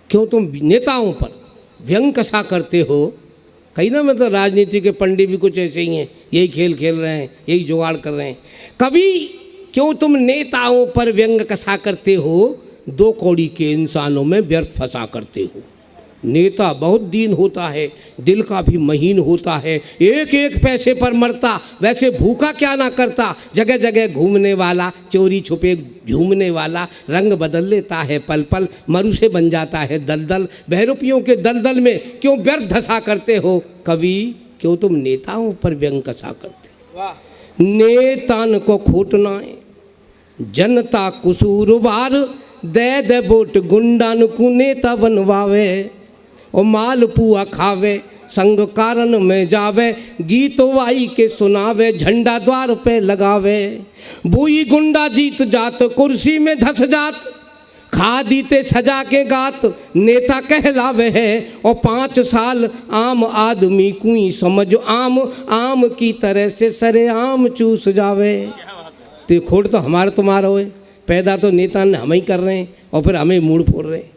क्यों तुम नेताओं पर व्यंग कसा करते हो? कहीं ना मतलब राजनीति के पंडित भी कुछ ऐसे ही हैं, यही खेल खेल रहे हैं, यही जुगाड़ कर रहे हैं। कभी क्यों तुम नेताओं पर व्यंग कसा करते हो, दो कौड़ी के इंसानों में व्यर्थ फंसा करते हो। नेता बहुत दीन होता है, दिल का भी महीन होता है, एक एक पैसे पर मरता, वैसे भूखा क्या ना करता। जगह जगह घूमने वाला, चोरी छुपे झूमने वाला, रंग बदल लेता है पल पल, मरुसे बन जाता है दलदल। बहरूपियों के दलदल में क्यों व्यर्थ धसा करते हो? कभी क्यों तुम नेताओं पर व्यंग कसा करते? नेतान को खोटना है जनता कसूरवार, दे वोट गुंडान को नेता बनवावे, और माल पुआ खावे संग कारण में जावे, गीत वाई के सुनावे झंडा द्वार पे लगावे। बुई गुंडा जीत जात कुर्सी में धस जात, खा दीते सजा के गात नेता कहलावे है। और 5 साल आम आदमी कुई समझ आम, आम की तरह से सरे आम चूस जावे। तो खोट तो हमारा तुम्हारा हो, पैदा तो नेता ने हम ही कर रहे हैं और फिर हमें मूड फोड़ रहे हैं।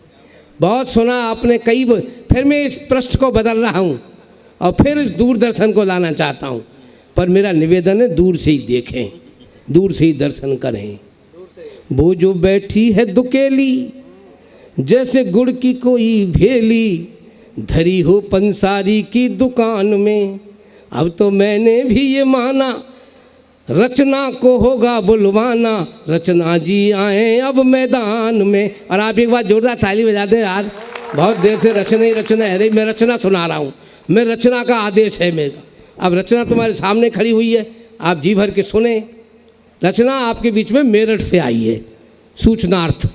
बहुत सुना आपने कई, फिर मैं इस प्रश्न को बदल रहा हूँ और फिर दूरदर्शन को लाना चाहता हूँ। पर मेरा निवेदन है दूर से ही देखें, दूर से ही दर्शन करें। वो जो बैठी है दुकेली जैसे गुड़ की कोई भेली, धरी हो पंसारी की दुकान में। अब तो मैंने भी ये माना रचना को होगा बुलवाना, रचना जी आए अब मैदान में। और आप एक बार जोरदार ताली बजा दें यार, बहुत देर से रचना ही रचना है रही। मैं रचना सुना रहा हूँ, मैं रचना का आदेश है मेरा। अब रचना तुम्हारे सामने खड़ी हुई है, आप जी भर के सुने। रचना आपके बीच में मेरठ से आई है सूचनार्थ।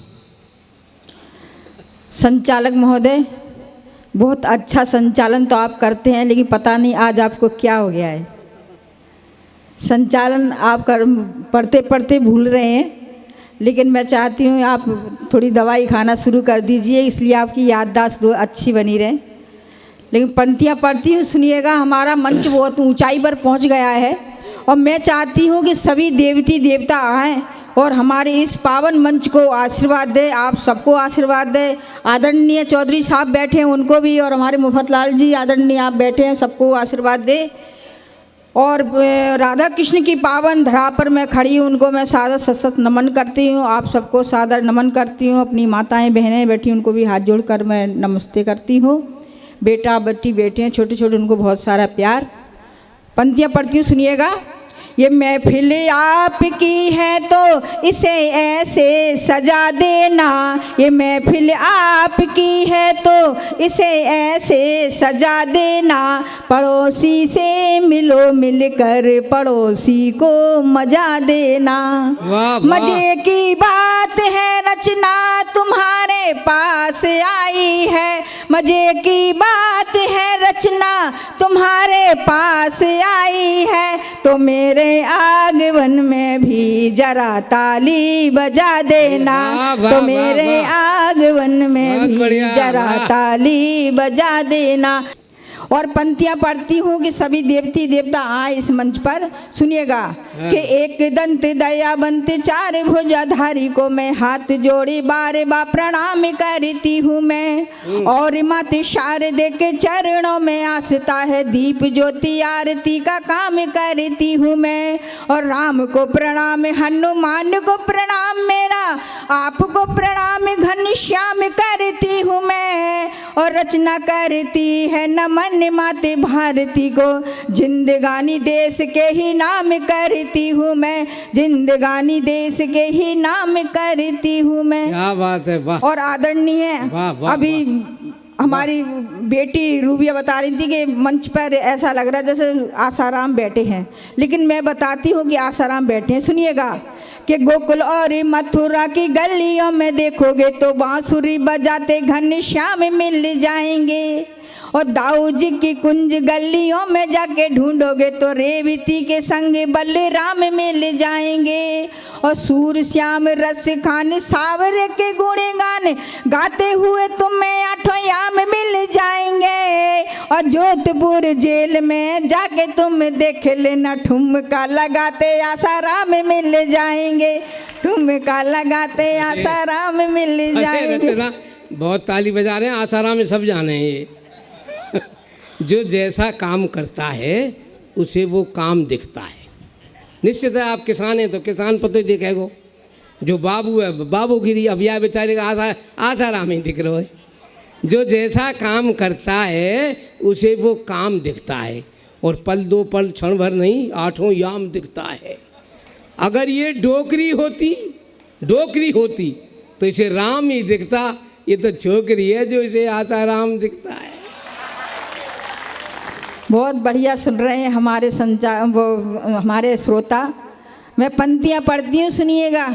संचालक महोदय, बहुत अच्छा संचालन तो आप करते हैं, लेकिन पता नहीं आज आपको क्या हो गया है। संचालन आप पढ़ते पढ़ते भूल रहे हैं, लेकिन मैं चाहती हूँ आप थोड़ी दवाई खाना शुरू कर दीजिए, इसलिए आपकी याददाश्त अच्छी बनी रहे। लेकिन पंक्तियाँ पढ़ती हूँ, सुनिएगा। हमारा मंच बहुत ऊंचाई पर पहुँच गया है और मैं चाहती हूँ कि सभी देवती देवता आएँ और हमारे इस पावन मंच को आशीर्वाद दे। आप सबको आशीर्वाद दे। आदरणीय चौधरी साहब बैठे हैं, उनको भी, और हमारे मुफतलाल जी आदरणीय आप बैठे हैं, सबको आशीर्वाद दे। और राधा कृष्ण की पावन धरा पर मैं खड़ी हूँ, उनको मैं सादर सशक्त नमन करती हूँ। आप सबको सादर नमन करती हूँ। अपनी माताएं बहनें बैठी, उनको भी हाथ जोड़कर मैं नमस्ते करती हूँ। बेटा बेटी बेटे हैं छोटे छोटे, उनको बहुत सारा प्यार। पंक्तियाँ पढ़ती हूँ, सुनिएगा। ये महफिल आपकी है तो इसे ऐसे सजा देना, ये महफिल आपकी है तो इसे ऐसे सजा देना। पड़ोसी से मिलो मिलकर पड़ोसी को मजा देना। वाह, वाह। मजे की बात है रचना तुम्हारे पास आई है, मजे की बात है रचना तुम्हारे पास आई है। तो मेरे आगमन में भी जरा ताली बजा देना, वाह, वाह, तो मेरे वाह। आगमन में बहुत भी बढ़िया, जरा वाह। ताली बजा देना। और पंक्तियाँ पढ़ती हूँ कि सभी देवती देवता आए इस मंच पर। सुनिएगा कि एक दंत दयावंत चार भुजाधारी को मैं हाथ जोड़ी बार बार प्रणाम करती हूँ मैं। और माते शारदे के चरणों में आस्था है, दीप ज्योति आरती का काम करती हूँ मैं। और राम को प्रणाम, हनुमान को प्रणाम, मेरा आपको प्रणाम घनश्याम करती हूँ मैं। और रचना करती है नमन माते भारती को, जिंदगानी देश के ही नाम करती हूँ मैं, जिंदगानी देश के ही नाम करती हूँ मैं। क्या बात है, वाह। और आदरणीय वाह, वाह, अभी हमारी बेटी रूबिया बता रही थी कि मंच पर ऐसा लग रहा है जैसे आसाराम बैठे हैं, लेकिन मैं बताती हूँ कि आसाराम बैठे हैं। सुनिएगा कि गोकुल और मथुरा की गलियों में देखोगे तो बांसुरी बजाते घनश्याम मिल जाएंगे। और दाऊ जी की कुंज गलियों में जाके ढूंढोगे तो रेवती के संग बलराम मिल जाएंगे। और सूर श्याम रस खान सावरे के गुणगान गाते हुए तुम्हें आठों याम मिल जाएंगे। और जोधपुर जेल में जाके तुम देख लेना, ठुमका लगाते आसाराम मिल जाएंगे, ठुमका लगाते आसाराम मिल जाएंगे। रचना बहुत ताली बजा रहे हैं, आसाराम में सब जाने हैं ये। जो जैसा काम करता है उसे वो काम दिखता है। निश्चित है, आप किसान हैं तो किसान पर तो दिखेगो। जो बाबू है बाबूगिरी, अब यह बेचारे का आसाराम ही दिख रहा है। जो जैसा काम करता है उसे वो काम दिखता है। और पल दो पल क्षण भर नहीं, आठों याम दिखता है। अगर ये डोकरी होती तो इसे राम ही दिखता। ये तो छोकरी है जो इसे आसाराम दिखता है। बहुत बढ़िया सुन रहे हैं हमारे श्रोता। मैं पंक्तियाँ पढ़ती हूँ, सुनिएगा।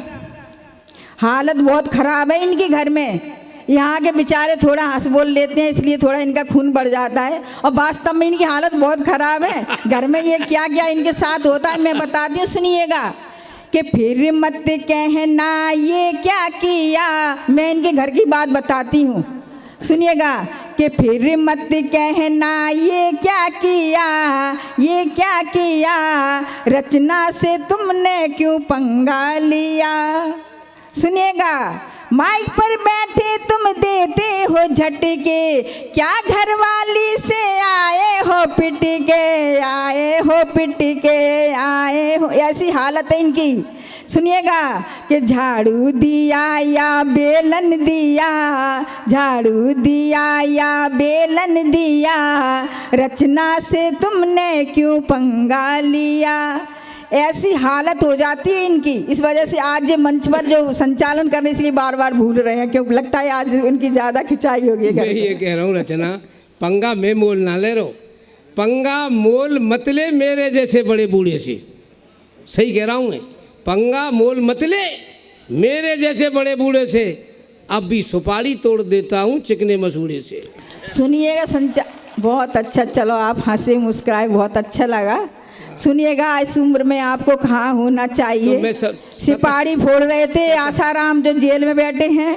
हालत बहुत ख़राब है इनके घर में। यहाँ के बेचारे थोड़ा हंस बोल लेते हैं, इसलिए थोड़ा इनका खून बढ़ जाता है, और वास्तव में इनकी हालत बहुत ख़राब है। घर में ये क्या क्या इनके साथ होता है मैं बताती हूँ, सुनिएगा। कि फिर मत कहना ये क्या किया, मैं इनके घर की बात बताती हूँ, सुनिएगा। कि फिर मत कहना ये क्या किया, ये क्या किया, रचना से तुमने क्यों पंगा लिया। सुनिएगा, माइक पर बैठे तुम देते हो झटके, क्या घरवाली से आए हो पिटके, आए हो पिटके, आए हो, ऐसी हालत है इनकी। सुनिएगा कि झाड़ू दिया या बेलन दिया, झाड़ू दिया या बेलन दिया, रचना से तुमने क्यों पंगा लिया। ऐसी हालत हो जाती है इनकी। इस वजह से आज ये मंच पर जो संचालन करने इसलिए बार बार भूल रहे हैं, क्योंकि लगता है आज उनकी ज़्यादा खिंचाई होगी। मैं ये कह रहा हूँ रचना, पंगा में मोल ना ले रो, पंगा मोल मत ले मेरे जैसे बड़े बूढ़े से। सही कह रहा हूँ मैं, पंगा मोल मत ले मेरे जैसे बड़े बूढ़े से, अब भी सुपारी तोड़ देता हूँ चिकने मसूड़े से। सुनिएगा बहुत अच्छा, चलो आप हंसे मुस्कुराए, बहुत अच्छा लगा। सुनिएगा, इस उम्र में आपको कहाँ होना चाहिए। तो मैं सिपाही फोड़ रहे थे आसाराम जो जेल में बैठे हैं,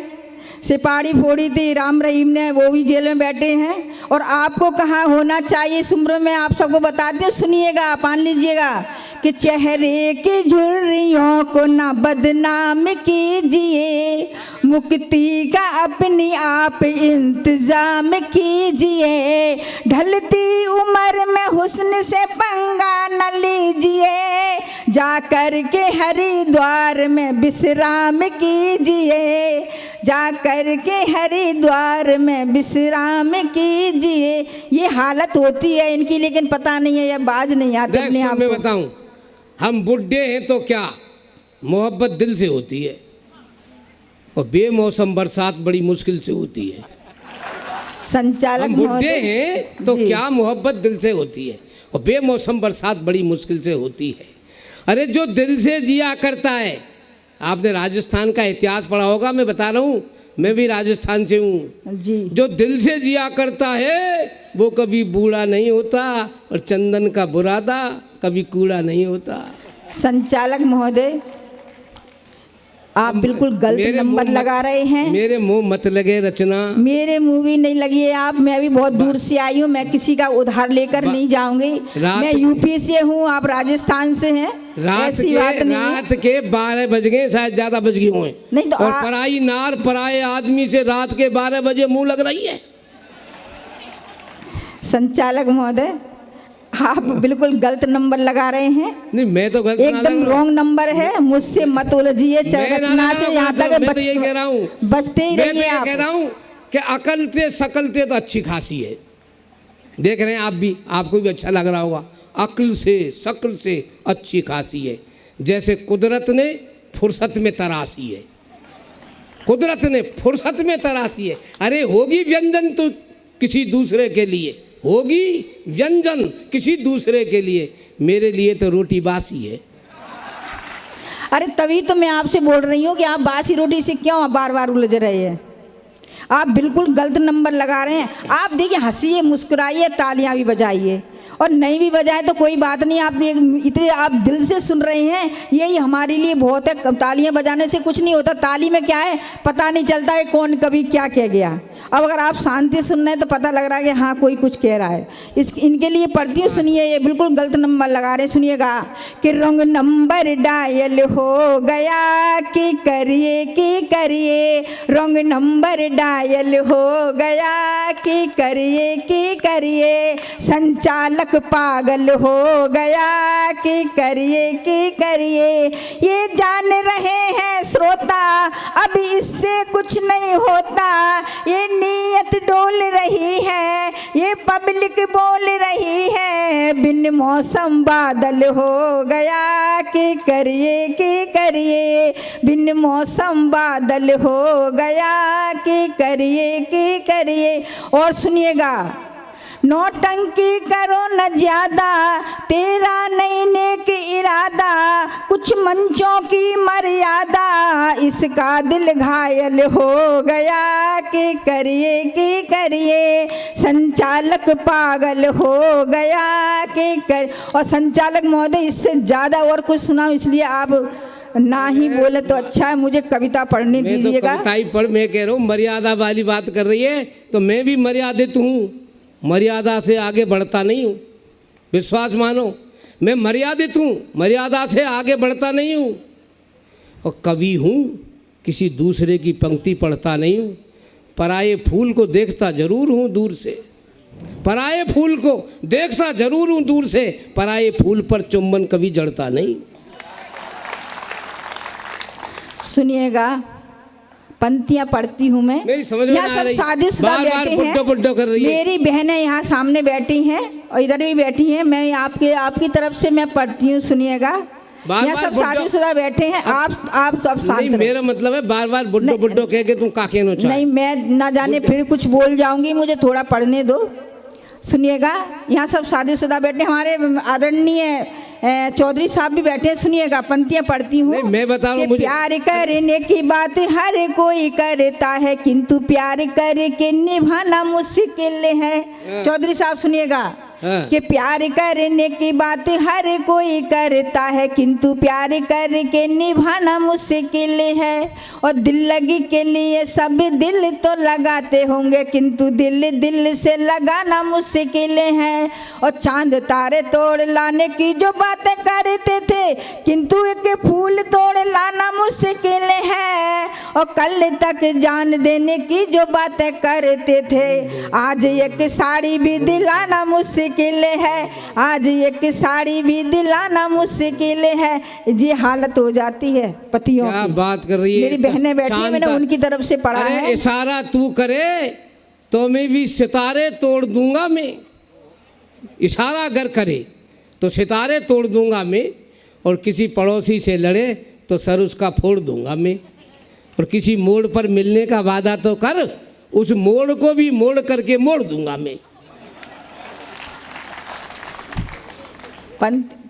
सिपाही फोड़ी थी राम रहीम ने, वो भी जेल में बैठे हैं। और आपको कहाँ होना चाहिए इस उम्र में, आप सबको बताती हूँ, सुनिएगा, मान लीजिएगा कि चेहरे की झुर्रियों को ना बदनाम कीजिए, मुक्ति का अपनी आप इंतजाम कीजिए, ढलती उम्र में हुस्न से पंगा न लीजिए, जाकर के हरिद्वार में विश्राम कीजिए, जाकर के हरिद्वार में विश्राम कीजिए। ये हालत होती है इनकी, लेकिन पता नहीं है, ये बाज नहीं आते अपने आप मैं को। बताऊं, हम बुढ़े हैं तो क्या, मोहब्बत दिल से होती है, और बेमौसम बरसात बड़ी मुश्किल से होती है। संचालक हम बुढ़े महोदय, हैं तो जी। क्या, मोहब्बत दिल से होती है, और बेमौसम बरसात बड़ी मुश्किल से होती है। अरे जो दिल से जिया करता है, आपने राजस्थान का इतिहास पढ़ा होगा, मैं बता रहा हूँ, मैं भी राजस्थान से हूँ। जी, जो दिल से जिया करता है वो कभी बूढ़ा नहीं होता, और चंदन का बुरादा कभी कूड़ा नहीं होता। संचालक महोदय, आप बिल्कुल गलत नंबर लगा रहे हैं। मेरे मुंह मत लगे रचना। मेरे मुंह भी नहीं लगी है आप, मैं भी बहुत दूर से आई हूँ, मैं किसी का उधार लेकर नहीं जाऊंगी। मैं यूपी से हूँ, आप राजस्थान से हैं, ऐसी बात नहीं है। रात के 12 बज गए, शायद ज्यादा बज गए हुए, नहीं तो और पराई नार पराए आदमी से रात के 12 बजे मुंह लग रही है। संचालक महोदय, आप बिल्कुल गलत नंबर लगा रहे हैं। नहीं, मैं तो गलत एकदम रॉन्ग नंबर है, मुझसे मत उलझिए, रचना से यहाँ तक मैं तो यही कह रहा हूँ, बचते ही मैं तो रहिए ये आप। कह रहा हूँ कि अकलते सकलते तो अच्छी खासी है। देख रहे हैं आप भी, आपको भी अच्छा लग रहा होगा, अक्ल से शकल से अच्छी खासी है। जैसे कुदरत ने फुर्सत में तराशी है, कुदरत ने फुर्सत में तराशी है। अरे होगी व्यंजन तो किसी दूसरे के लिए, होगी व्यंजन किसी दूसरे के लिए, मेरे लिए तो रोटी बासी है। अरे तभी तो मैं आपसे बोल रही हूँ कि आप बासी रोटी से क्यों बार बार उलझ रहे हैं। आप बिल्कुल गलत नंबर लगा रहे हैं। आप देखिए, हंसिए, मुस्कुराइए, तालियां भी बजाइए, और नहीं भी बजाए तो कोई बात नहीं। आप इतने आप दिल से सुन रहे हैं, यही हमारे लिए बहुत है। तालियां बजाने से कुछ नहीं होता, ताली में क्या है पता नहीं चलता है कौन कभी क्या कह गया। अब अगर आप शांति सुन रहे हैं तो पता लग रहा है कि हाँ कोई कुछ कह रहा है। इनके लिए पढ़ती हूँ, सुनिए, ये बिल्कुल गलत नंबर लगा रहे हैं। सुनिएगा कि रंग नंबर डायल हो गया, कि करिए रंग नंबर डायल हो गया, कि करिए संचालक पागल हो गया, कि करिए ये जान रहे हैं श्रोता, अब इससे कुछ नहीं होता, ये नीयत डोल रही है, ये पब्लिक बोल रही है, बिन मौसम बादल हो गया, कि करिए बिन मौसम बादल हो गया, कि करिए। और सुनिएगा, नौटंकी करो न ज्यादा, तेरा नहीं नेक इरादा, कुछ मंचों की मर्यादा, इसका दिल घायल हो गया, कि करिए संचालक पागल हो गया, कि और संचालक महोदय, इससे ज़्यादा और कुछ सुनाओ, इसलिए आप ना ही बोले तो अच्छा है। मुझे कविता पढ़ने दीजिएगा। तो कविता ही पढ़, मैं कह रहा हूँ मर्यादा वाली बात कर रही है, तो मैं भी मर्यादित हूँ, मर्यादा से आगे बढ़ता नहीं हूँ, विश्वास मानो, मैं मर्यादित हूँ, मर्यादा से आगे बढ़ता नहीं हूँ, और कवि हूँ, किसी दूसरे की पंक्ति पढ़ता नहीं हूँ, पराये फूल को देखता जरूर हूँ दूर से, पराये फूल को देखता जरूर हूँ दूर से, पराये फूल पर चुंबन कभी जड़ता नहीं। सुनिएगा, पंक्तियां पढ़ती हूँ मैं, मेरी समझ में यहाँ आ सब रही, शादीशुदा बार-बार बैठे हैं, बुड्ढो कर रही है। मेरी बहनें यहाँ सामने बैठी हैं और इधर भी बैठी हैं, मैं आपकी तरफ से मैं पढ़ती हूँ, सुनिएगा। यहाँ सब शादीशुदा बैठे हैं, आप सब शांत नहीं, मेरा मतलब है बार बार बुड्ढो कह के तुम काके नो चाहे। नहीं, मैं ना जाने फिर कुछ बोल जाऊंगी, मुझे थोड़ा पढ़ने दो। सुनिएगा, यहाँ सब शादीशुदा बैठे, हमारे आदरणीय चौधरी साहब भी बैठे हैं, सुनिएगा, पंक्तियां पढ़ती हूँ। नहीं, मैं बता रहा हूँ, कि मुझे प्यार करने की बात हर कोई करता है, किंतु प्यार करके निभाना मुश्किल है। चौधरी साहब सुनिएगा, हाँ। कि प्यार करने की बात हर कोई करता है, किंतु प्यार करके निभाना मुश्किल है। और दिल लगी के लिए सब दिल तो लगाते होंगे, किंतु दिल दिल से लगाना मुश्किल है। और चांद तारे तोड़ लाने की जो बातें करते थे, किंतु एक फूल तोड़ लाना मुश्किल है। और कल तक जान देने की जो बातें करते थे, आज एक साड़ी भी दिलाना मुश्किल है, आज एक साड़ी भी दिलाना मुश्किल है। ये हालत हो जाती है पतियों क्या की। बात कर रही है? मेरी बहनें बैठी हैं, मैंने उनकी तरफ से पढ़ा अरे है। इशारा तू करे तो मैं भी सितारे तोड़ दूंगा मैं। इशारा अगर करे तो सितारे तोड़ दूंगा मैं, और किसी पड़ोसी से लड़े तो सर उसका फोड़ दूंगा मैं। और किसी मोड़ पर मिलने का वादा तो कर, उस मोड़ को भी मोड़ करके मोड़ दूंगा मैं।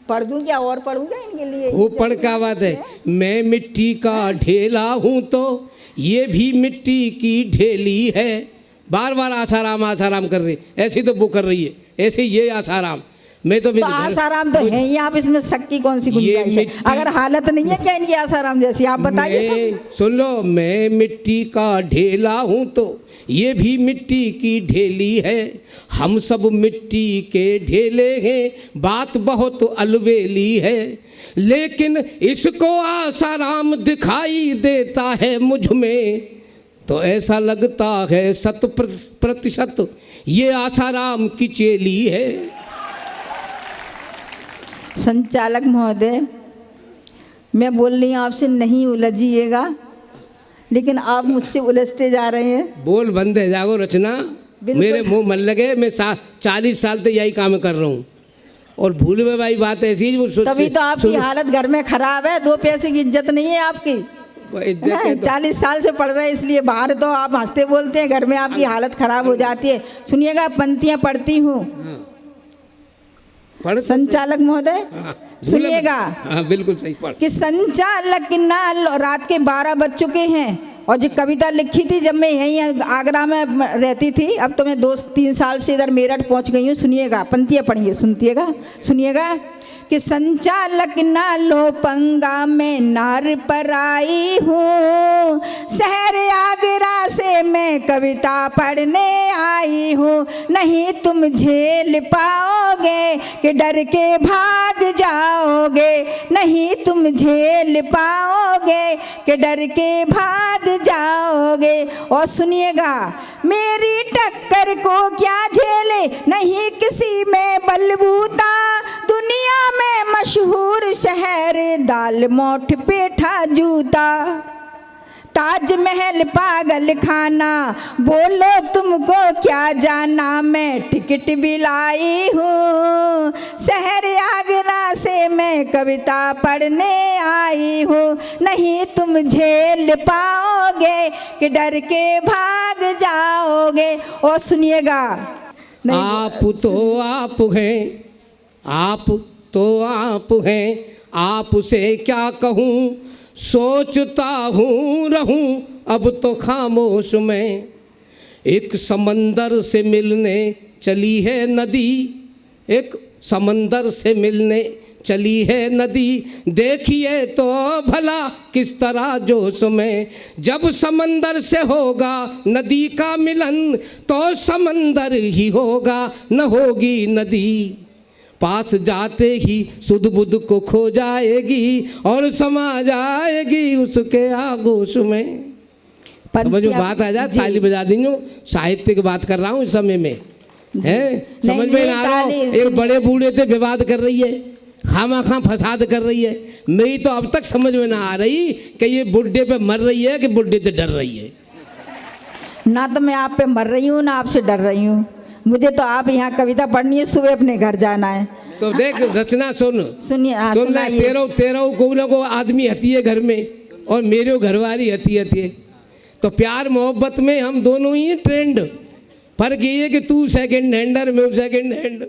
पढ़ दूं क्या और पढ़ूंगा इनके लिए? वो पढ़ क्या बात है? मैं मिट्टी का ढेला हूँ तो ये भी मिट्टी की ढेली है। बार बार आसाराम कर रही, ऐसी तो वो कर रही है, ऐसे ये आसाराम। मैं तो आसाराम तो है ही, आप इसमें शक की कौन सी गुंजाइश है? अगर हालत नहीं है क्या इनकी आसाराम जैसी, आप बताइए। सुन लो, मैं मिट्टी का ढेला हूँ तो ये भी मिट्टी की ढेली है। हम सब मिट्टी के ढेले हैं, बात बहुत अलबेली है। लेकिन इसको आसाराम दिखाई देता है मुझ में, तो ऐसा लगता है 100% ये आसाराम की चेली है। संचालक महोदय, मैं बोल रही हूँ आपसे, नहीं उलझिएगा, लेकिन आप मुझसे उलझते जा रहे हैं। बोल बंद है जागो रचना, मेरे मुंह मन लगे। मैं 40 साल से यही काम कर रहा हूँ, और भूल में भाई बात ऐसी तभी तो आपकी हालत घर में खराब है। 2 पैसे की इज्जत नहीं है आपकी। 40 साल से पढ़ रहे हैं, इसलिए बाहर तो आप हंसते बोलते हैं, घर में आपकी हालत खराब हो जाती है। सुनिएगा, पंक्तियां पढ़ती हूँ। संचालक महोदय सुनिएगा। हाँ बिल्कुल सही पढ़। कि संचालक ना, रात के 12 बज चुके हैं, और जो कविता लिखी थी जब मैं यहीं आगरा में रहती थी, अब तो मैं 2-3 साल से इधर मेरठ पहुंच गई हूँ। सुनिएगा, पंक्तियाँ पढ़िए, सुनिएगा। कि संचालक ना लो पंगा, मैं नार पर आई हूँ, शहर आगरा से मैं कविता पढ़ने आई हूँ। नहीं तुम झेल पाओगे कि डर के भाग जाओगे, नहीं तुम झेल पाओगे कि डर के भाग जाओगे। और सुनिएगा, मेरी टक्कर को क्या झेले, नहीं किसी में बलबूता, दुनिया में मशहूर शहर दाल मोठ पेठा जूता, ताजमहल पागल खाना, बोलो तुमको क्या जाना, मैं टिकट भी लाई हूँ, शहर आगरा से मैं कविता पढ़ने आई हूँ। नहीं तुम झेल पाओगे कि डर के भाग जाओगे। और सुनिएगा, आप तो आप हैं, आप तो आप हैं, आपसे क्या कहूँ, सोचता हूँ रहूँ अब तो खामोश मैं। एक समंदर से मिलने चली है नदी, एक समंदर से मिलने चली है नदी, देखिए तो भला किस तरह जोश में। जब समंदर से होगा नदी का मिलन, तो समंदर ही होगा, न होगी नदी। पास जाते ही सुध बुध को खो जाएगी, और समा जाएगी उसके आगोश में। समझो बात आ जाए, ताली बजा देंगे। साहित्य की बात कर रहा हूँ इस समय में, है समझ में ना आ रहा हूँ। एक बड़े बूढ़े थे विवाद कर रही है, खामा खां फसाद कर रही है। मेरी तो अब तक समझ में ना आ रही कि ये बुढ़े पे मर रही है कि बुढ़े से डर रही है। ना तो मैं आप पे मर रही हूँ, ना आपसे डर रही हूँ। मुझे तो आप यहाँ कविता पढ़नी है, सुबह अपने घर जाना है। तो देख रचना सुन, सुनिए, सुन ले। तेरह को आदमी हती है घर में, और मेरे घरवाली हती है। तो प्यार मोहब्बत में हम दोनों ही ट्रेंड। फर्क ये है कि तू सेकंड हैंडर, मैं सेकंड हैंड।